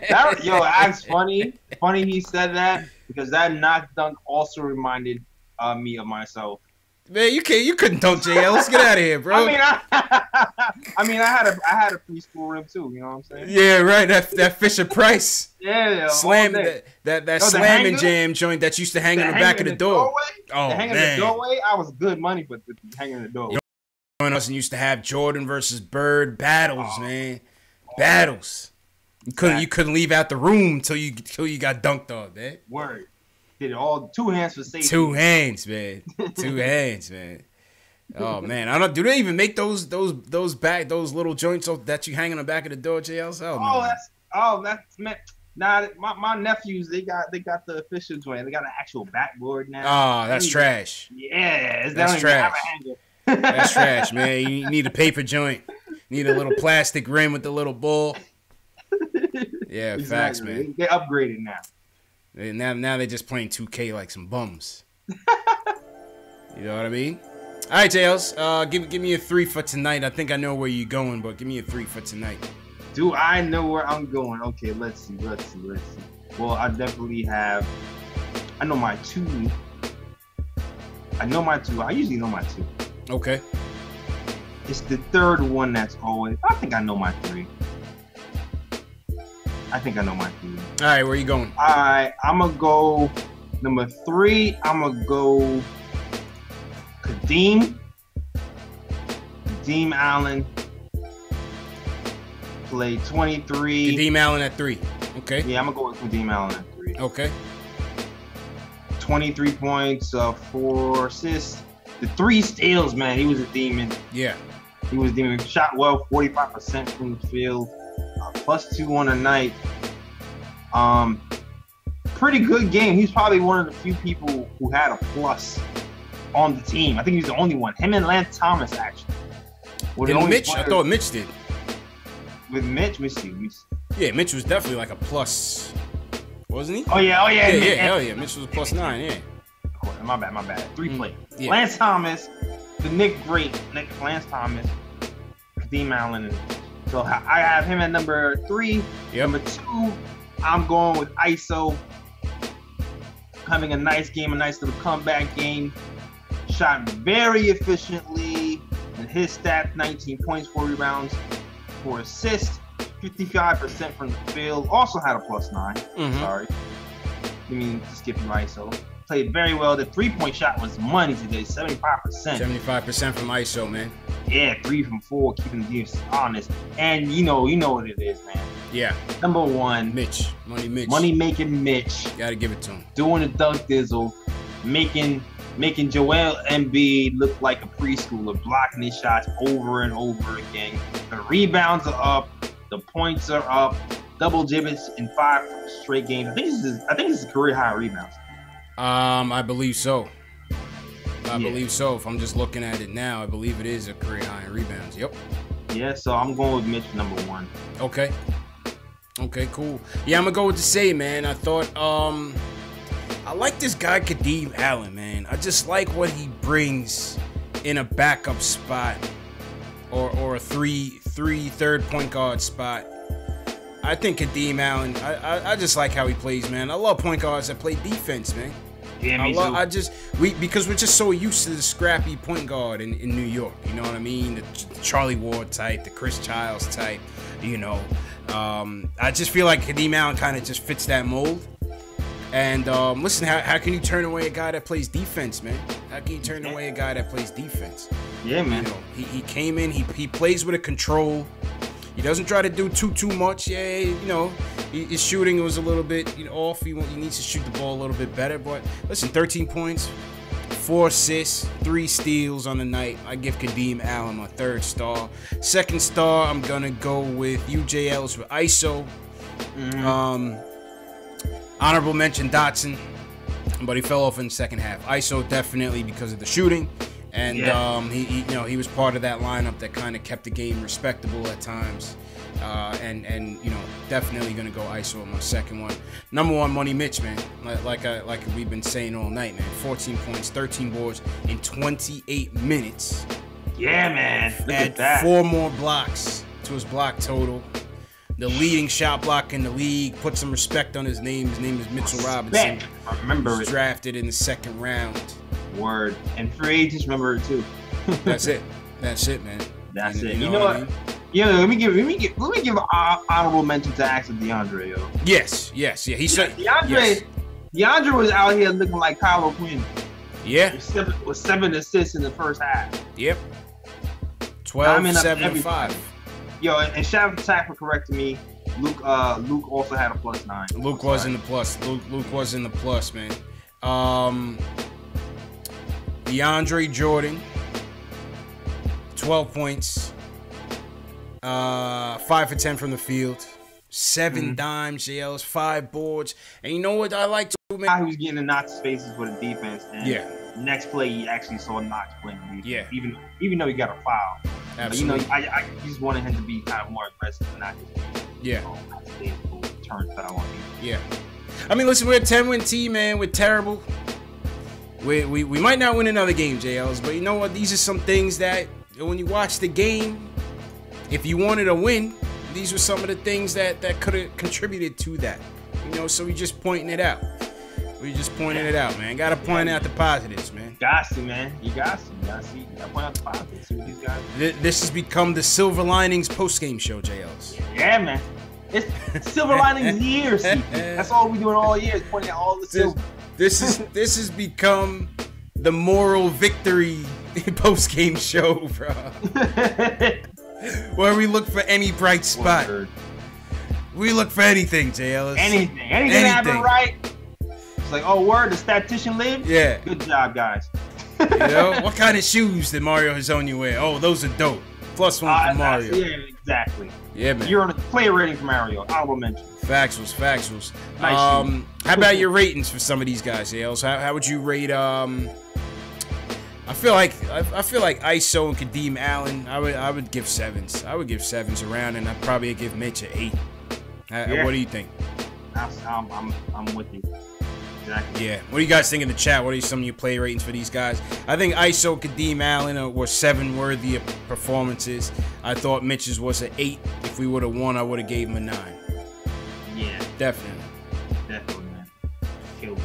[SPEAKER 2] That's funny. Funny he said that because that knock dunk also reminded me of myself.
[SPEAKER 1] Man, you couldn't dunk JL. Let's get out of here, bro.
[SPEAKER 2] I had a preschool rim too. You know what I'm saying?
[SPEAKER 1] Yeah, right. That Fisher Price.
[SPEAKER 2] Yeah.
[SPEAKER 1] Slam that slam and jam joint that used to hang in the back of the door.
[SPEAKER 2] Oh man. Hanging in the doorway, I was good money, but hanging in the doorway.
[SPEAKER 1] Us used to have Jordan versus Bird battles, man. Battles. You couldn't leave out the room till you got dunked on, man.
[SPEAKER 2] Word. Did it all 2 hands for safety.
[SPEAKER 1] 2 hands, man. 2 hands, man. Oh man, I don't. Do they even make those little joints that you hang on the back of the door, JL?
[SPEAKER 2] That's man. Nah, my nephews they got the official joint. They got an actual backboard now.
[SPEAKER 1] Oh, that's trash.
[SPEAKER 2] Yeah,
[SPEAKER 1] that's trash. That's trash, man. You need a paper joint. You need a little plastic rim with the little ball. Yeah, exactly. Facts, man.
[SPEAKER 2] They upgraded now.
[SPEAKER 1] Now they're just playing 2K like some bums. You know what I mean? All right, Jails. Give me a 3 for tonight. I think I know where you're going, but give me a 3 for tonight.
[SPEAKER 2] Do I know where I'm going? Okay, let's see. Well, I definitely have. I know my 2. I usually know my 2.
[SPEAKER 1] Okay.
[SPEAKER 2] It's the third one that's always. I think I know my 3. All
[SPEAKER 1] right, where you going?
[SPEAKER 2] All right, I'm going to go number 3. I'm going to go Kadeem Allen. Played 23.
[SPEAKER 1] Kadeem Allen at 3. Okay.
[SPEAKER 2] Yeah, I'm going to go with Kadeem Allen at 3.
[SPEAKER 1] Okay.
[SPEAKER 2] 23 points, 4 assists. The 3 steals, man. He was a demon.
[SPEAKER 1] Yeah.
[SPEAKER 2] He was a demon. Shot well, 45% from the field. +2 on the night. Pretty good game. He's probably one of the few people who had a plus on the team. I think he's the only one. Him and Lance Thomas, actually.
[SPEAKER 1] And Mitch? I thought Mitch did.
[SPEAKER 2] With Mitch, we see.
[SPEAKER 1] Yeah, Mitch was definitely like a plus, wasn't he?
[SPEAKER 2] Oh yeah.
[SPEAKER 1] Hell yeah. Mitch was a +9, yeah.
[SPEAKER 2] My bad. 3 play.
[SPEAKER 1] Yeah.
[SPEAKER 2] Lance Thomas, the Lance Thomas, Kadeem Allen. So I have him at number 3.
[SPEAKER 1] Yep.
[SPEAKER 2] Number 2, I'm going with ISO. Having a nice game, a nice little comeback game. Shot very efficiently. And his stats, 19 points, 4 rebounds, 4 assists, 55% from the field. Also had a +9. Sorry. I mean, to skip you ISO. Played very well. The 3-point shot was money today, 75%.
[SPEAKER 1] 75% from ISO, man.
[SPEAKER 2] Yeah, 3 from 4, keeping the defense honest. And you know what it is, man.
[SPEAKER 1] Yeah.
[SPEAKER 2] Number 1,
[SPEAKER 1] Mitch. Money
[SPEAKER 2] making Mitch.
[SPEAKER 1] Gotta give it to him.
[SPEAKER 2] Doing the dunk dizzle, making Joel Embiid look like a preschooler, blocking his shots over and over again. The rebounds are up, the points are up, double digits in 5 straight games. I think this is a career high rebounds.
[SPEAKER 1] I believe so. I believe so. If I'm just looking at it now, I believe it is a career high in rebounds. Yep.
[SPEAKER 2] Yeah, so I'm going with Mitch number 1.
[SPEAKER 1] Okay. Okay, cool. Yeah, I'm gonna go with the same, man. I thought I like this guy Kadeem Allen, man. I just like what he brings in a backup spot or a third point guard spot. I think Kadeem Allen, I just like how he plays, man. I love point guards that play defense, man.
[SPEAKER 2] Yeah, me too.
[SPEAKER 1] Because we're just so used to the scrappy point guard in New York. You know what I mean? The Charlie Ward type, the Chris Childs type. You know, I just feel like Kadeem Allen kind of just fits that mold. And listen, how can you turn away a guy that plays defense, man? How can you turn away a guy that plays defense?
[SPEAKER 2] Yeah, man.
[SPEAKER 1] You know, he came in, he plays with a control. He doesn't try to do too much. Yeah, you know, his shooting was a little bit off. He needs to shoot the ball a little bit better. But listen, 13 points, 4 assists, 3 steals on the night. I give Kadeem Allen my 3rd star. 2nd star, I'm gonna go with UJLs with ISO. Honorable mention Dotson, but he fell off in the second half. ISO definitely because of the shooting. And he was part of that lineup that kind of kept the game respectable at times, and definitely gonna go ISO on my 2nd one. Number 1, Money Mitch, man. Like we've been saying all night, man. 14 points, 13 boards in 28 minutes.
[SPEAKER 2] Yeah, man. Look at that.
[SPEAKER 1] 4 more blocks to his block total. the leading shot blocker in the league. Put some respect on his name. His name is Mitchell Robinson.
[SPEAKER 2] I remember
[SPEAKER 1] it. Drafted in the 2nd round.
[SPEAKER 2] Word. And free agents remember it too.
[SPEAKER 1] That's it. That's it, man.
[SPEAKER 2] That's it. You know what? I mean? Yeah, let me give an honorable mention to Axel DeAndre, yo.
[SPEAKER 1] Yes. Yeah. He said
[SPEAKER 2] DeAndre was out here looking like Kylo Quinn.
[SPEAKER 1] Yeah.
[SPEAKER 2] With 7 assists in the first half.
[SPEAKER 1] Yep. 12, 7, and 5.
[SPEAKER 2] Yo, and shout out to Tack for correcting me. Luke also had a +9.
[SPEAKER 1] Luke was in the plus. Luke was in the plus, man. DeAndre Jordan, 12 points. 5 for 10 from the field. 7 dimes, JLs, 5 boards. And you know what I like to, man?
[SPEAKER 2] He was getting in Knox spaces for the defense. And next play, he actually saw Knox playing defense.
[SPEAKER 1] Yeah.
[SPEAKER 2] Even though he got a foul.
[SPEAKER 1] Absolutely.
[SPEAKER 2] But, I just wanted him to be kind of more aggressive and not just turn foul on him.
[SPEAKER 1] Yeah. I mean, listen, we're a 10-win team, man. We're terrible. We might not win another game, JLs, but you know what? These are some things that when you watch the game, if you wanted to win, these were some of the things that could have contributed to that. You know, so we just pointing it out. We just pointing it out, man. Gotta point out the positives, man.
[SPEAKER 2] Got to, man. You got to. You gotta point out the positives. See what these guys do.
[SPEAKER 1] This has become the Silver Linings post-game show, JLs.
[SPEAKER 2] Yeah, man. It's Silver Linings year, CP. That's all we doing all year is pointing out all the silver.
[SPEAKER 1] This has become the moral victory post-game show, bro. Where we look for any bright spot. We look for anything, JLs.
[SPEAKER 2] Anything happen right. It's like, oh, word, the statistician lived?
[SPEAKER 1] Yeah.
[SPEAKER 2] Good job, guys.
[SPEAKER 1] You know, what kind of shoes did Mario Hezonja wear? Oh, those are dope. +1 for Mario.
[SPEAKER 2] Yeah, exactly.
[SPEAKER 1] Yeah, man.
[SPEAKER 2] You're on a player rating for Mario. Honorable mention.
[SPEAKER 1] Factuals.
[SPEAKER 2] Nice
[SPEAKER 1] how about your ratings for some of these guys, JLs? How would you rate I feel like ISO and Kadeem Allen. I would give 7s. I would give 7s around, and I'd probably give Mitch an 8. What do you think?
[SPEAKER 2] I'm with you. Exactly.
[SPEAKER 1] Yeah. What do you guys think in the chat? What are some of your play ratings for these guys? I think ISO, Kadeem Allen were 7 worthy of performances. I thought Mitch's was an 8. If we would have won, I would have gave him a 9.
[SPEAKER 2] Yeah.
[SPEAKER 1] Definitely,
[SPEAKER 2] man. Killed me.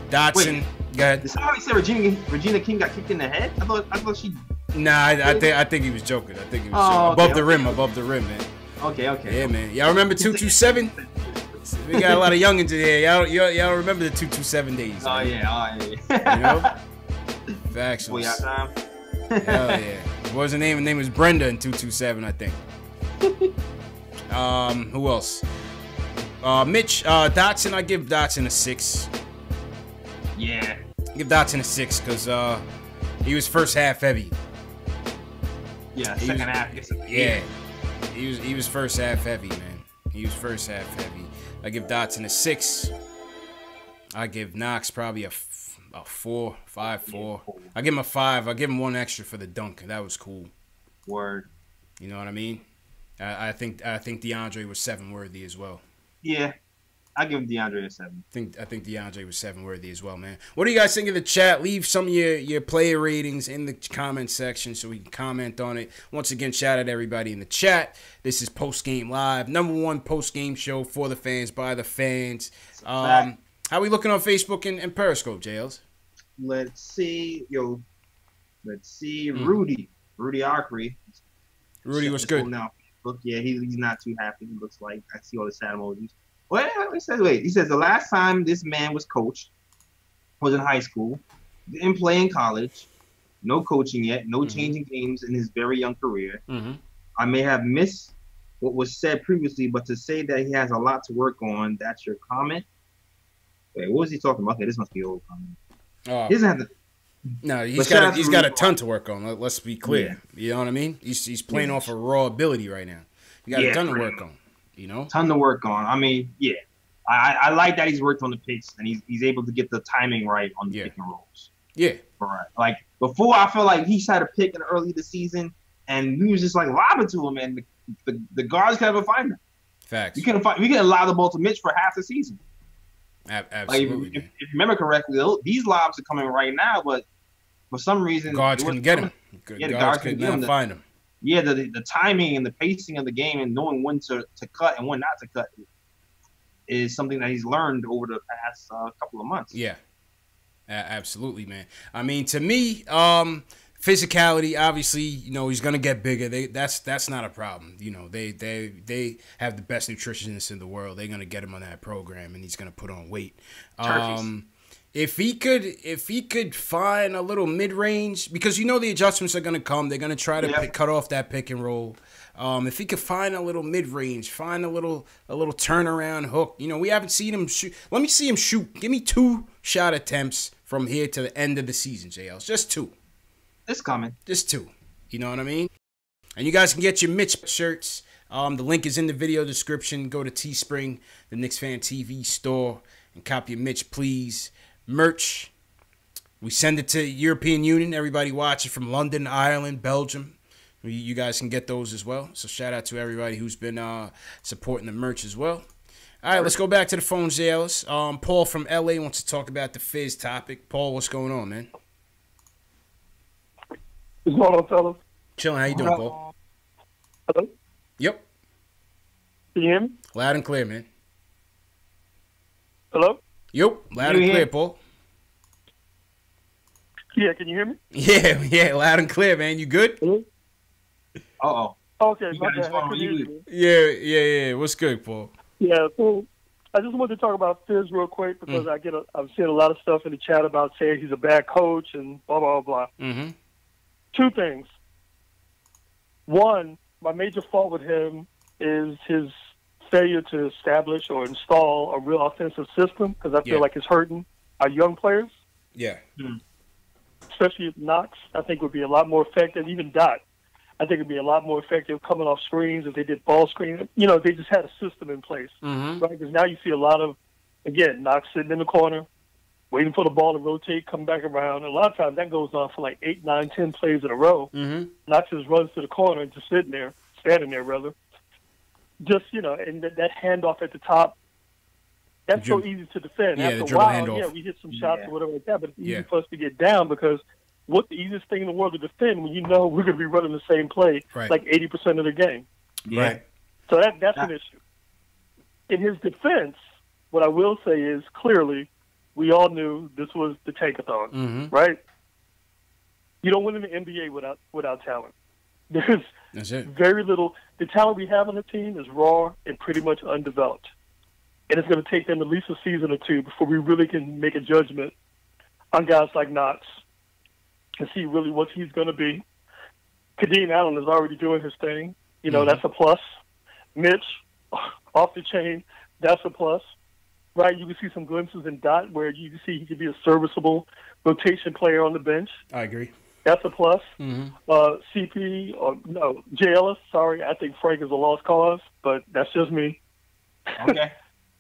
[SPEAKER 1] Dotson.
[SPEAKER 2] Wait.
[SPEAKER 1] Go ahead.
[SPEAKER 2] Did somebody say Regina King got kicked in the head? I thought she.
[SPEAKER 1] Nah, I think he was joking. I think he was above the rim, man.
[SPEAKER 2] Okay.
[SPEAKER 1] Yeah, man. Y'all remember 227? We got a lot of youngins in here. Y'all remember the 227 days?
[SPEAKER 2] Oh
[SPEAKER 1] man.
[SPEAKER 2] Yeah.
[SPEAKER 1] You know? Facts.
[SPEAKER 2] Boy, y'all time.
[SPEAKER 1] Hell yeah. What was her name? Her name was Brenda in 227, I think. Who else? Mitch Dotson. I give Dotson a 6.
[SPEAKER 2] Yeah.
[SPEAKER 1] Give Dotson a 6 because he was first half heavy.
[SPEAKER 2] Yeah, second half.
[SPEAKER 1] Yeah. He was first half heavy, man. He was first half heavy. I give Dotson a 6. I give Knox probably a 4, 5, 4. I give him a 5. I give him 1 extra for the dunk. That was cool.
[SPEAKER 2] Word.
[SPEAKER 1] You know what I mean? I think DeAndre was 7 worthy as well.
[SPEAKER 2] Yeah. I give DeAndre a 7.
[SPEAKER 1] I think DeAndre was 7 worthy as well, man. What do you guys think of the chat? Leave some of your player ratings in the comment section so we can comment on it. Once again, shout out to everybody in the chat. This is Post Game Live, #1 post game show for the fans by the fans. How are we looking on Facebook and Periscope, JLs?
[SPEAKER 2] Let's see, Rudy Arcree.
[SPEAKER 1] Rudy, what's good?
[SPEAKER 2] Now, look, yeah, he's not too happy. He looks like I see all the sad emojis. He says the last time this man was coached was in high school, didn't play in college, no coaching yet, no changing games in his very young career. I may have missed what was said previously, but to say that he has a lot to work on, that's your comment? Wait, what was he talking about? Okay, this must be old comment. He doesn't have to.
[SPEAKER 1] No, he's got a ton to work on. Let's be clear. Yeah. You know what I mean? He's playing off of raw ability right now. He got a ton to work on. You know,
[SPEAKER 2] ton to work on. I mean, yeah, I like that he's worked on the picks and he's able to get the timing right on the pick and rolls.
[SPEAKER 1] Yeah,
[SPEAKER 2] right. Like before, I feel like he had a pick in early the season and we was just like lobbing to him, and the guards can't even find him.
[SPEAKER 1] Facts.
[SPEAKER 2] We couldn't allow the ball to Mitch for half the season.
[SPEAKER 1] Absolutely.
[SPEAKER 2] Like, if you remember correctly, these lobs are coming right now, but for some reason
[SPEAKER 1] guards couldn't get him.
[SPEAKER 2] The guards couldn't
[SPEAKER 1] find him.
[SPEAKER 2] yeah, the timing and the pacing of the game and knowing when to cut and when not to cut is something that he's learned over the past couple of months.
[SPEAKER 1] Yeah, absolutely, man. I mean, to me, physicality, obviously, you know, he's gonna get bigger. That's not a problem. You know, they have the best nutritionists in the world. They're gonna get him on that program, and he's gonna put on weight. If he could find a little mid range, because you know the adjustments are gonna come. They're gonna try to cut off that pick and roll. If he could find a little mid range, find a little turnaround hook. You know, we haven't seen him shoot. Let me see him shoot. Give me 2 shot attempts from here to the end of the season, JL. Just 2.
[SPEAKER 2] It's coming.
[SPEAKER 1] Just 2. You know what I mean? And you guys can get your Mitch shirts. The link is in the video description. Go to Teespring, the Knicks Fan TV store, and copy your Mitch, please. Merch. We send it to European Union. Everybody watch it from London, Ireland, Belgium. You guys can get those as well. So shout out to everybody who's been supporting the merch as well. All right, let's go back to the phone, Zealous. Paul from LA wants to talk about the Fizz topic. Paul, what's going on, man?
[SPEAKER 9] What's going on, fellas?
[SPEAKER 1] Chilling. How you doing, Paul?
[SPEAKER 9] Hello?
[SPEAKER 1] Yep.
[SPEAKER 9] Can you hear me?
[SPEAKER 1] Loud and clear, man.
[SPEAKER 9] Hello?
[SPEAKER 1] Yep. Loud and clear, Paul.
[SPEAKER 9] Yeah, can you hear me?
[SPEAKER 1] Yeah, loud and clear, man. You good?
[SPEAKER 2] Uh-oh.
[SPEAKER 9] Okay, my bad. I couldn't hear you.
[SPEAKER 1] Yeah. What's good, Paul?
[SPEAKER 9] Yeah, so I just wanted to talk about Fizz real quick because I'm seeing a lot of stuff in the chat about saying he's a bad coach and blah, blah, blah.
[SPEAKER 1] Mm-hmm.
[SPEAKER 9] 2 things. One, my major fault with him is his failure to establish or install a real offensive system because I feel like it's hurting our young players.
[SPEAKER 1] Yeah.
[SPEAKER 9] Especially Knox, I think would be a lot more effective. Even Dot, I think would be a lot more effective coming off screens if they did ball screen. You know, they just had a system in place, right? Because now you see a lot of, again, Knox sitting in the corner, waiting for the ball to rotate, come back around. And a lot of times that goes on for like 8, 9, 10 plays in a row. Knox just runs to the corner and just standing there, rather. Just, you know, and that handoff at the top, that's so easy to defend.
[SPEAKER 1] Yeah,
[SPEAKER 9] After a while, we hit some shots or whatever like that, but it's easy for us to get down because what's the easiest thing in the world to defend when you know we're going to be running the same play like 80% of the game?
[SPEAKER 1] Right.
[SPEAKER 9] So that's an issue. In his defense, what I will say is clearly we all knew this was the tankathon, right? You don't win in the NBA without talent. There's very little. The talent we have on the team is raw and pretty much undeveloped. And it's going to take them at least a season or 2 before we really can make a judgment on guys like Knox and see really what he's going to be. Kadeem Allen is already doing his thing. You know, that's a plus. Mitch, off the chain, that's a plus. Right? You can see some glimpses in Dot where you can see he could be a serviceable rotation player on the bench.
[SPEAKER 1] I agree.
[SPEAKER 9] That's a plus. CP, or no, JLS, sorry, I think Frank is a lost cause, but that's just me.
[SPEAKER 2] Okay.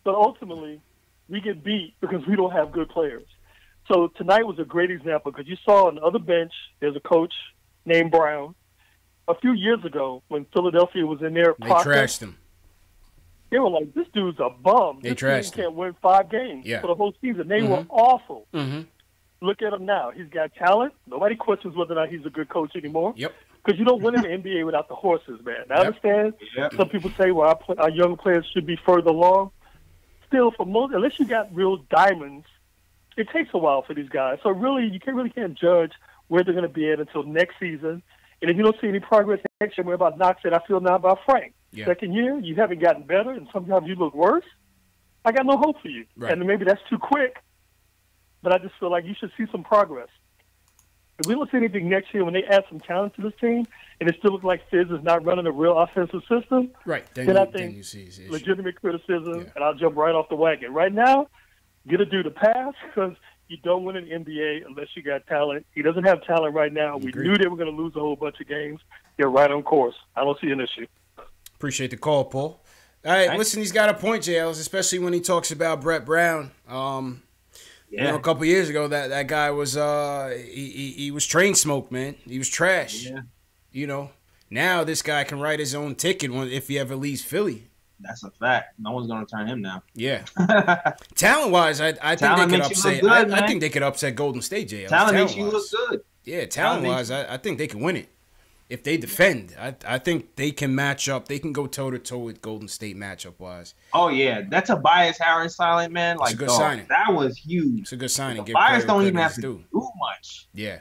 [SPEAKER 9] But ultimately, we get beat because we don't have good players. So tonight was a great example because you saw on the other bench, there's a coach named Brown. A few years ago, when Philadelphia was in there,
[SPEAKER 1] they trashed him.
[SPEAKER 9] They were like, this dude's a bum.
[SPEAKER 1] They
[SPEAKER 9] this
[SPEAKER 1] trashed
[SPEAKER 9] team can't win 5 games for the whole season. They were awful. Look at him now. He's got talent. Nobody questions whether or not he's a good coach anymore. Because you don't win in the NBA without the horses, man. I understand some people say, well, our young players should be further along. Still, for most, unless you got real diamonds, it takes a while for these guys. So really, you can't judge where they're going to be at until next season. And if you don't see any progress next year, about Knox said, I feel now about Frank. Second year, you haven't gotten better, and sometimes you look worse. I got no hope for you. And maybe that's too quick, but I just feel like you should see some progress. If we don't see anything next year when they add some talent to this team, and it still looks like Fizz is not running a real offensive system, then I think legitimate criticism, and I'll jump right off the wagon. Right now, get a dude to pass because you don't win an NBA unless you got talent. He doesn't have talent right now. We knew they were going to lose a whole bunch of games. They're right on course. I don't see an issue.
[SPEAKER 1] Appreciate the call, Paul. All right, listen, he's got a point, JLs, especially when he talks about Brett Brown. You know, a couple of years ago, that guy was he was train smoke, man. He was trash. You know, now this guy can write his own ticket if he ever leaves Philly.
[SPEAKER 2] That's a fact. No one's gonna turn him down.
[SPEAKER 1] Talent wise, I think they could upset. Good, I think they could upset Golden State. JL.
[SPEAKER 2] Talent makes you look good.
[SPEAKER 1] Yeah, talent wise, I think they can win it. if they defend, I think they can match up. They can go toe-to-toe with Golden State matchup-wise.
[SPEAKER 2] Oh, yeah. That Tobias Harris signing, man. Like,
[SPEAKER 1] it's a good signing.
[SPEAKER 2] That was huge.
[SPEAKER 1] It's a good signing.
[SPEAKER 2] Tobias don't even have to do much.
[SPEAKER 1] Yeah.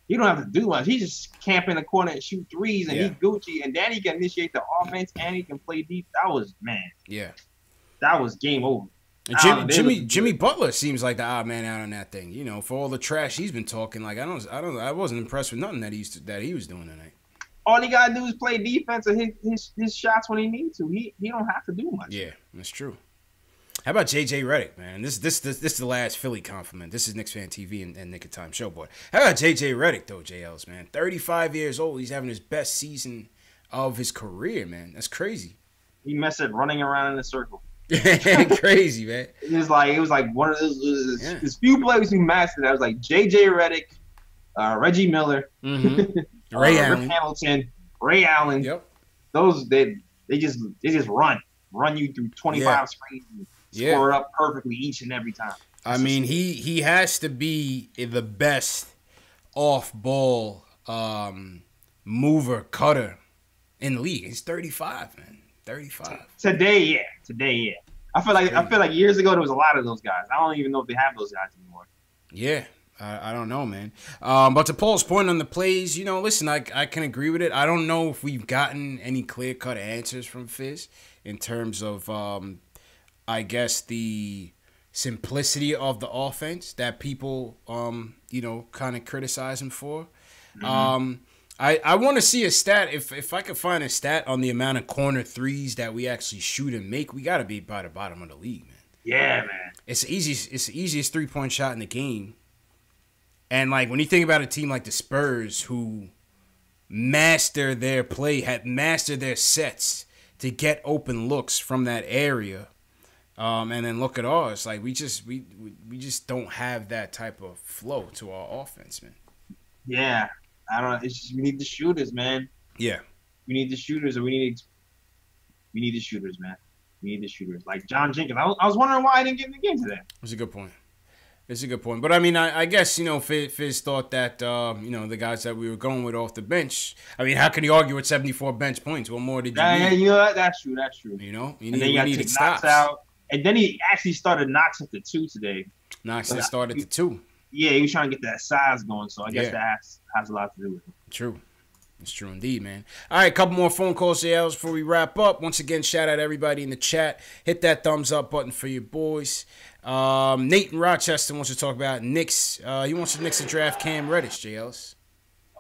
[SPEAKER 2] He don't have to do much. He just camp in the corner and shoot threes, and he Gucci. And then he can initiate the offense, and he can play deep. That was, man.
[SPEAKER 1] Yeah.
[SPEAKER 2] That was game over.
[SPEAKER 1] Jimmy Butler seems like the odd man out on that thing. You know, for all the trash he's been talking, like I wasn't impressed with nothing that he was doing tonight.
[SPEAKER 2] All he gotta do is play defense and hit his shots when he needs to. He don't have to do much.
[SPEAKER 1] Yeah, that's true. How about JJ Redick, man? This is the last Philly compliment. This is Knicks Fan TV and Nick of Time Show Boy. How about JJ Redick though, JLs, man? 35 years old. He's having his best season of his career, man. That's crazy.
[SPEAKER 2] He messed up running around in a circle.
[SPEAKER 1] Crazy, man.
[SPEAKER 2] It was like one of those there's few players who mastered that. It was like JJ Redick, Reggie Miller,
[SPEAKER 1] Ray Allen.
[SPEAKER 2] Rick Hamilton, Ray Allen.
[SPEAKER 1] Yep.
[SPEAKER 2] Those they just run you through 25 screens and score it up perfectly each and every time.
[SPEAKER 1] I mean, he has to be the best off-ball mover cutter in the league. He's 35, man. 35.
[SPEAKER 2] Today, yeah. I feel like years ago there was a lot of those guys. I don't even know if they have those guys anymore.
[SPEAKER 1] Yeah. I don't know, man. But to Paul's point on the plays, you know, listen, I can agree with it. I don't know if we've gotten any clear-cut answers from Fizz in terms of, I guess, the simplicity of the offense that people, you know, kind of criticize him for. I want to see a stat. If I could find a stat on the amount of corner threes that we actually shoot and make, we got to be by the bottom of the league, man.
[SPEAKER 2] Yeah, man.
[SPEAKER 1] It's the easiest three-point shot in the game. And, like, when you think about a team like the Spurs who master their play, have mastered their sets to get open looks from that area, and then look at ours, like, we just don't have that type of flow to our offense, man.
[SPEAKER 2] Yeah. I don't know. It's just we need the shooters, man.
[SPEAKER 1] Yeah.
[SPEAKER 2] We need the shooters, or we need the shooters, man. We need the shooters. Like John Jenkins. I was wondering why I didn't get in the game today.
[SPEAKER 1] That's a good point. It's a good point. But, I mean, I guess, you know, Fizz thought that, you know, the guys that we were going with off the bench, I mean, how can you argue with 74 bench points? What more did you need?
[SPEAKER 2] Yeah, you know, that's true.
[SPEAKER 1] You know?
[SPEAKER 2] We needed stops. Knox out. And then he actually started Knox at the 2 today.
[SPEAKER 1] Knox started at the 2.
[SPEAKER 2] Yeah, he was trying to get that size going, so I guess that has a lot to do with it. True.
[SPEAKER 1] It's true indeed, man. All right, a couple more phone calls, JLs, before we wrap up. Once again, shout out everybody in the chat. Hit that thumbs up button for your boys. Nate in Rochester wants to talk about Knicks. He wants the Knicks to draft Cam Reddish, JLs.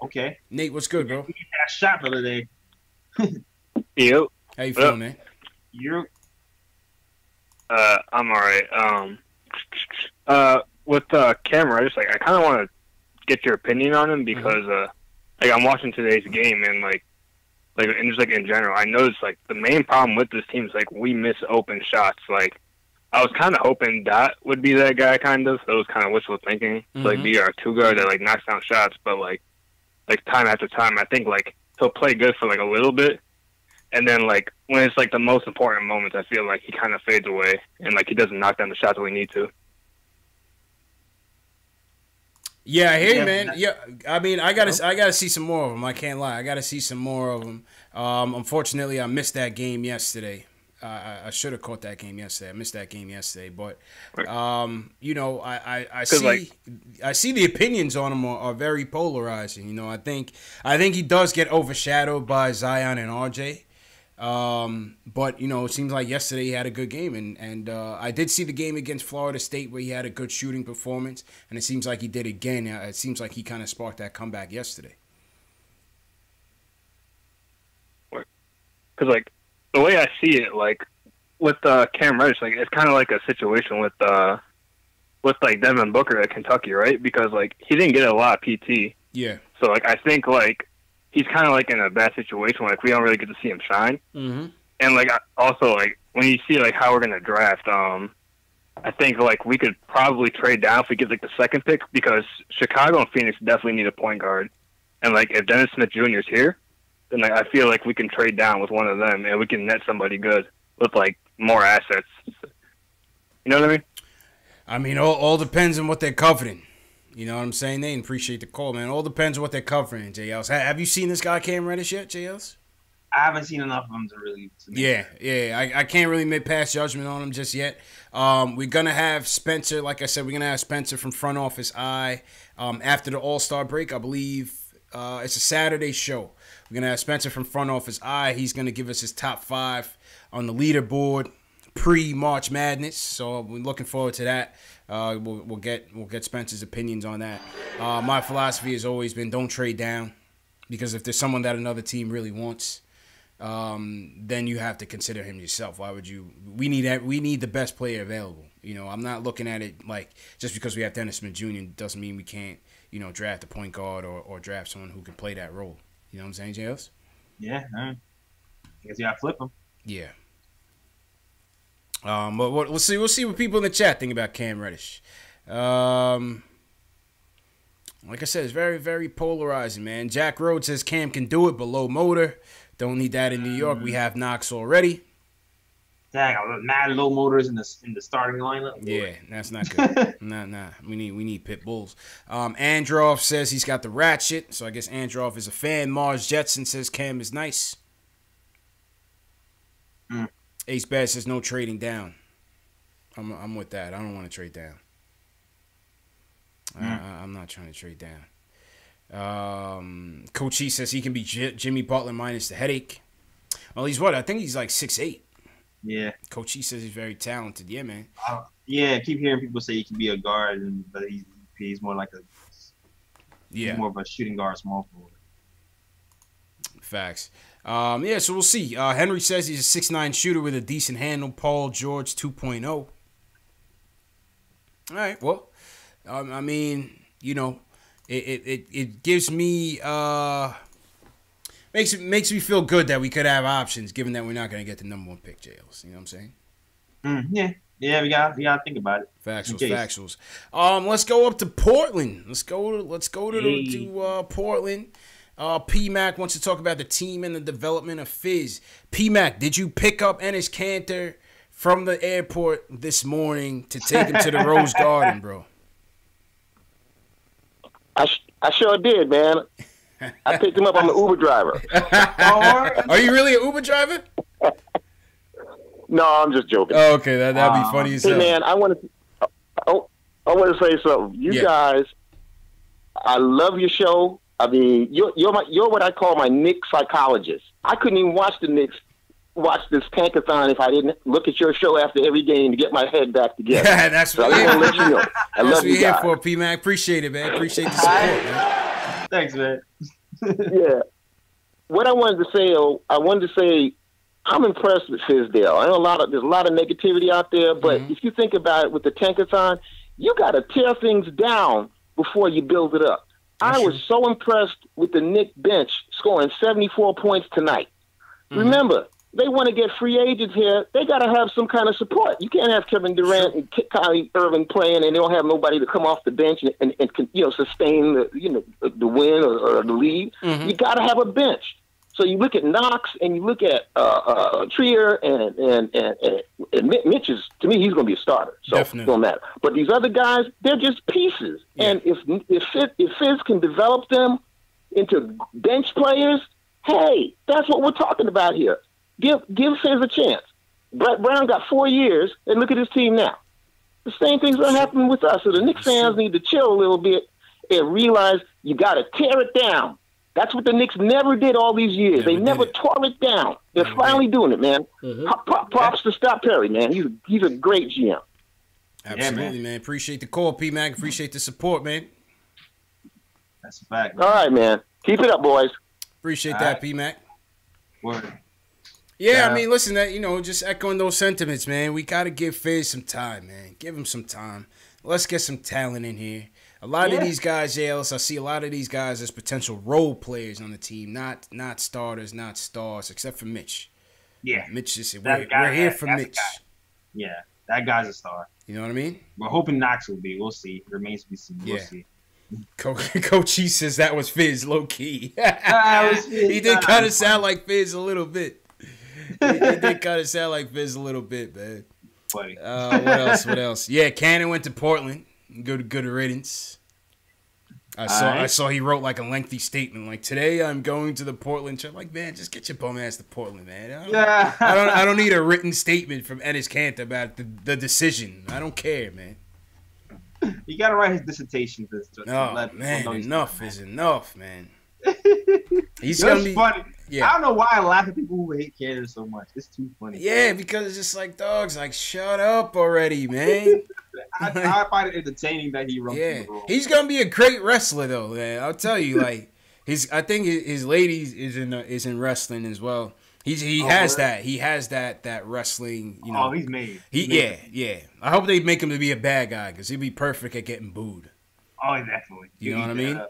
[SPEAKER 2] Okay.
[SPEAKER 1] Nate, what's good, bro?
[SPEAKER 2] He got shot the other day.
[SPEAKER 10] Yo.
[SPEAKER 1] How you feeling, man?
[SPEAKER 10] I'm all right. With Cam Reddish, like, I kind of want to get your opinion on him because, like, I'm watching today's game and, and just, like, in general, I noticed, like, the main problem with this team is, like, we miss open shots. Like, I was kind of hoping Dot would be that guy, kind of. So it was kind of wishful thinking. Like, be our two guard that, like, knocks down shots. But, like, time after time, I think, like, he'll play good for, like, a little bit. And then, like, when it's, like, the most important moments, I feel like he kind of fades away. And, like, he doesn't knock down the shots that we need to.
[SPEAKER 1] Yeah, I hear you, man. Yeah, I mean, I gotta see some more of him. I can't lie. I gotta see some more of him. Unfortunately, I missed that game yesterday. I should have caught that game yesterday. I missed that game yesterday, but you know, I see the opinions on him are very polarizing. You know, I think he does get overshadowed by Zion and RJ. But you know, it seems like yesterday he had a good game, and I did see the game against Florida State where he had a good shooting performance, and it seems like he did again. It seems like he kind of sparked that comeback yesterday.
[SPEAKER 10] Because like the way I see it, like with Cam Reddish, like it's kind of like a situation with like Devin Booker at Kentucky, right? Because like he didn't get a lot of PT.
[SPEAKER 1] Yeah.
[SPEAKER 10] So like I think like he's kind of like in a bad situation. Like we don't really get to see him shine.
[SPEAKER 1] Mm-hmm.
[SPEAKER 10] And like also like when you see like how we're gonna draft, I think like we could probably trade down if we get like the second pick because Chicago and Phoenix definitely need a point guard. And like if Dennis Smith Jr. is here, then like I feel like we can trade down with one of them and we can net somebody good with like more assets. You know what I mean?
[SPEAKER 1] I mean, all depends on what they're coveting. You know what I'm saying? They appreciate the call, man. All depends on what they're covering, JLs. Have you seen this guy Cam Reddish yet, JLs?
[SPEAKER 2] I haven't seen enough of him to really.
[SPEAKER 1] I can't really make pass judgment on him just yet. We're gonna have Spencer, like I said, we're gonna have Spencer from Front Office Eye after the All-Star break. I believe it's a Saturday show. We're gonna have Spencer from Front Office Eye. He's gonna give us his top 5 on the leaderboard pre-March Madness. So we're looking forward to that. We'll get Spencer's opinions on that. My philosophy has always been don't trade down, because if there's someone that another team really wants, then you have to consider him yourself. Why would you? We need the best player available. You know, I'm not looking at it like just because we have Dennis Smith Jr. doesn't mean we can't, draft a point guard or draft someone who can play that role. You know what I'm saying, JLs?
[SPEAKER 2] Yeah, I guess you got to flip him.
[SPEAKER 1] Yeah. But we'll see what people in the chat think about Cam Reddish. Like I said, it's very, very polarizing, man. Jack Rhodes says Cam can do it, but low motor. Don't need that in New York. We have Knox already.
[SPEAKER 2] Dang, mad low motors in the starting lineup.
[SPEAKER 1] Yeah, that's not good. nah. We need pit bulls. Androff says he's got the ratchet, so I guess Androff is a fan. Mars Jetson says Cam is nice. Ace Bass says no trading down. I'm with that. I don't want to trade down. I'm not trying to trade down. Coach E says he can be Jimmy Butler minus the headache. Well, he's what? I think he's like 6'8".
[SPEAKER 2] Yeah.
[SPEAKER 1] Coach E says he's very talented. Yeah, man.
[SPEAKER 2] Yeah, I keep hearing people say he can be a guard, but he's more like he's more of a shooting guard, small forward.
[SPEAKER 1] Facts. So we'll see. Henry says he's a 6'9" shooter with a decent handle. Paul George 2.0. All right. Well, I mean, it gives me makes me feel good that we could have options, given that we're not going to get the number 1 pick, JLs. You know what I'm saying?
[SPEAKER 2] Yeah. We gotta think about it.
[SPEAKER 1] Factuals. Let's go up to Portland. Let's go to Portland. P-Mac wants to talk about the team and the development of Fizz. P-Mac, did you pick up Enes Kanter from the airport this morning to take him to the Rose Garden, bro?
[SPEAKER 11] I sure did, man. I picked him up. I'm an Uber driver.
[SPEAKER 1] Are you really an Uber driver?
[SPEAKER 11] No, I'm just joking.
[SPEAKER 1] Oh, okay, that'd be funny as hell.
[SPEAKER 11] Hey, man, I want to say something. You guys, I love your show. I mean, you're what I call my Knicks psychologist. I couldn't even watch the Knicks, watch this tankathon if I didn't look at your show after every game to get my head back together.
[SPEAKER 1] Yeah, that's
[SPEAKER 11] what I want to let you know. I love you
[SPEAKER 1] here
[SPEAKER 11] guys.
[SPEAKER 1] for, P-Mac. Appreciate it, man. Appreciate the support, man.
[SPEAKER 2] Thanks, man.
[SPEAKER 11] Yeah. What I wanted to say, I'm impressed with Fizdale. I know there's a lot of negativity out there, but if you think about it with the tankathon, you got to tear things down before you build it up. I was so impressed with the Knicks bench scoring 74 points tonight. Remember, they want to get free agents here. They got to have some kind of support. You can't have Kevin Durant and Kyrie Irving playing, and they don't have nobody to come off the bench and sustain the win or the lead. You got to have a bench. So you look at Knox and you look at Trier and Mitch is, to me, he's going to be a starter. So
[SPEAKER 1] Definitely.
[SPEAKER 11] It don't matter. But these other guys, they're just pieces. Yeah. And if Fizz can develop them into bench players, hey, that's what we're talking about here. Give Fizz a chance. Brett Brown got 4 years, and look at his team now. The same thing's going to happen with us. So the Knicks fans need to chill a little bit and realize you got to tear it down. That's what the Knicks never did all these years. They never tore it down. They're finally doing it, man. Props to Scott Perry, man. He's a great GM.
[SPEAKER 1] Absolutely, man. Appreciate the call, P-Mac. Appreciate the support, man.
[SPEAKER 2] That's a fact, man.
[SPEAKER 11] All right, man. Keep it up, boys.
[SPEAKER 1] Appreciate that, P-Mac.
[SPEAKER 2] Word.
[SPEAKER 1] Yeah, I mean, listen, just echoing those sentiments, man. We got to give Fizz some time, man. Give him some time. Let's get some talent in here. A lot of these guys, JLS, I see a lot of these guys as potential role players on the team, not starters, not stars, except for Mitch.
[SPEAKER 2] Yeah.
[SPEAKER 1] Mitch just said, we're here for Mitch.
[SPEAKER 2] Yeah, that guy's a star.
[SPEAKER 1] You know what I mean?
[SPEAKER 2] We're hoping Knox will be. We'll see. Remains to be seen. We'll see.
[SPEAKER 1] Coach E says that was Fizz, low-key. He did kind of sound like Fizz a little bit. He did kind of sound like Fizz a little bit, man.
[SPEAKER 2] Funny.
[SPEAKER 1] What else? Yeah, Cannon went to Portland. Good riddance. I saw he wrote like a lengthy statement like, today I'm going to the Portland. I'm like, man, just get your bum ass to Portland, man. I don't need a written statement from Enes Kanter about the decision. I don't care, man.
[SPEAKER 2] You gotta write his dissertation.
[SPEAKER 1] Enough is enough, man.
[SPEAKER 2] He's gonna be funny. Yeah. I don't know why I laugh at people who hate Canada so much. It's too funny.
[SPEAKER 1] Yeah, because it's just like, dogs, like, shut up already, man.
[SPEAKER 2] I find it entertaining that he runs.
[SPEAKER 1] Yeah, he's gonna be a great wrestler, though, man. I'll tell you, like, I think his ladies is in wrestling as well. He has that wrestling. You know.
[SPEAKER 2] Oh, he's made.
[SPEAKER 1] Yeah. I hope they make him to be a bad guy because he'd be perfect at getting booed.
[SPEAKER 2] Oh, definitely.
[SPEAKER 1] You know what I mean?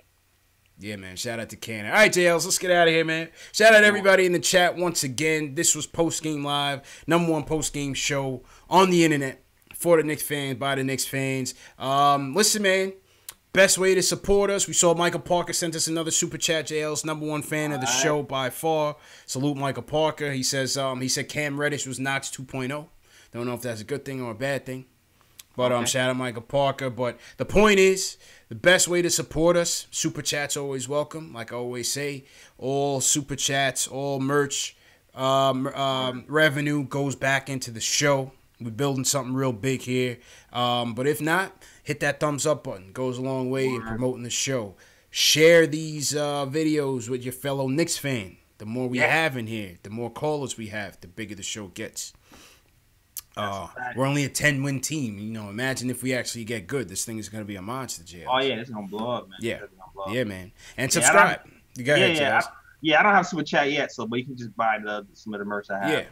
[SPEAKER 1] Yeah, man. Shout out to Kanter. All right, JLs, let's get out of here, man. Shout out to everybody in the chat once again. This was Post Game Live, #1 post game show on the internet for the Knicks fans, by the Knicks fans. Listen, man. Best way to support us. We saw Michael Parker sent us another super chat. JL's #1 fan of the show by far. Salute Michael Parker. He says he said Cam Reddish was Knox 2.0. Don't know if that's a good thing or a bad thing. But shout out Michael Parker. But the point is, the best way to support us, super chats always welcome. Like I always say, all super chats, all merch revenue goes back into the show. We're building something real big here. But if not, hit that thumbs up button. Goes a long way in promoting the show. Share these videos with your fellow Knicks fan. The more we have in here, the more callers we have, the bigger the show gets. We're only a 10-win team. You know, imagine if we actually get good. This thing is going to be a monster, JL.
[SPEAKER 2] Oh, yeah, it's going to blow up, man.
[SPEAKER 1] Yeah, man. And subscribe. You got ahead,
[SPEAKER 2] I don't have super chat yet, but you can just buy some of the merch I have.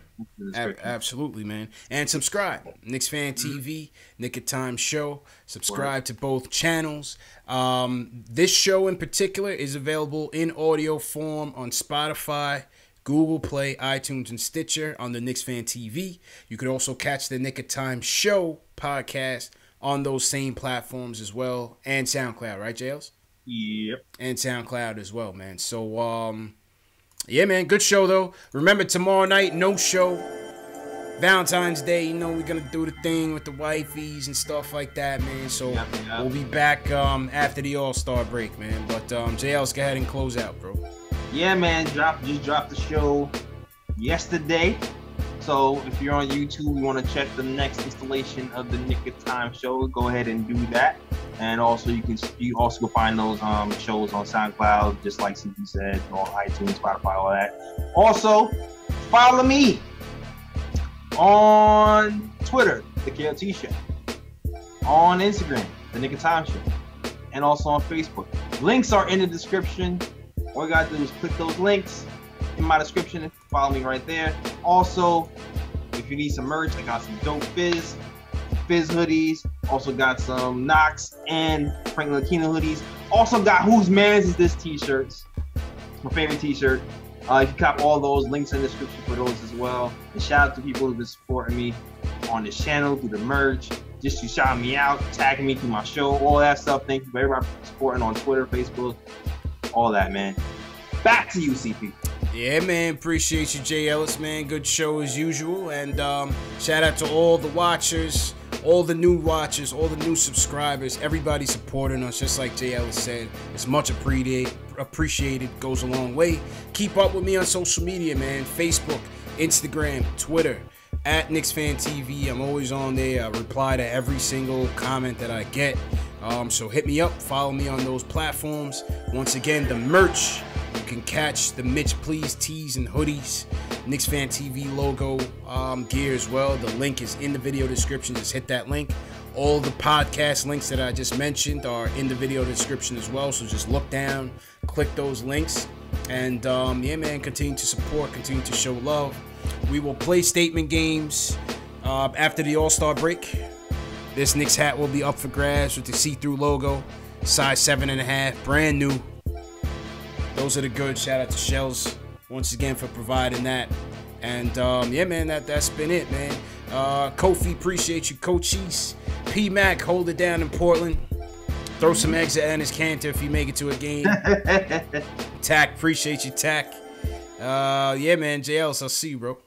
[SPEAKER 1] Yeah, absolutely, man. And subscribe. Knicks Fan TV, Nick at Time Show. Subscribe to both channels. This show in particular is available in audio form on Spotify, Google Play, iTunes, and Stitcher on the Knicks Fan TV. You could also catch the Nick at Time Show podcast on those same platforms as well, and SoundCloud, right, Jails?
[SPEAKER 2] Yep.
[SPEAKER 1] And SoundCloud as well, man. So, yeah, man, good show, though. Remember, tomorrow night, no show. Valentine's Day, you know, we're going to do the thing with the wifeys and stuff like that, man. So, we'll be back after the All-Star break, man. But, JL's, go ahead and close out, bro.
[SPEAKER 2] Yeah, man, just dropped the show yesterday. So if you're on YouTube, you want to check the next installation of the Nick at Time show, go ahead and do that. And also you also go find those shows on SoundCloud, just like CP said, on iTunes, Spotify, all that. Also, follow me on Twitter, the KLT Show, on Instagram, the Nick at Time Show, and also on Facebook. Links are in the description. All you gotta do is click those links in my description and follow me right there. Also, if you need some merch, I got some dope Fizz hoodies. Also got some Knox and Franklin Aquino hoodies. Also got Whose Mans Is This t-shirts. My favorite t-shirt. You can cop all those links in the description for those as well. And shout out to people who've been supporting me on this channel through the merch. Just to shout me out, tagging me through my show, all that stuff. Thank you for everybody supporting on Twitter, Facebook, all that, man. Back to you, CP.
[SPEAKER 1] Yeah, man. Appreciate you, Jay Ellis, man. Good show as usual. And shout out to all the watchers, all the new watchers, all the new subscribers, everybody supporting us. Just like Jay Ellis said, it's much appreciated. Goes a long way. Keep up with me on social media, man. Facebook, Instagram, Twitter, at Knicks Fan TV. I'm always on there. I reply to every single comment that I get. So hit me up. Follow me on those platforms. Once again, the merch. You can catch the Mitch Please tees and hoodies, Knicks Fan TV logo gear as well. The link is in the video description. Just hit that link. All the podcast links that I just mentioned are in the video description as well. So just look down, click those links. And yeah, man, continue to support, continue to show love. We will play statement games after the All-Star break. This Knicks hat will be up for grabs with the see-through logo, size 7.5, brand new. Those are the goods. Shout out to Shells once again for providing that. And yeah, man, that's been it, man. Kofi, appreciate you. Coaches, P-Mac, hold it down in Portland. Throw some eggs at Enes Kanter if you make it to a game. Tack, appreciate you, Tack. Yeah, man, JLs, I'll see you, bro.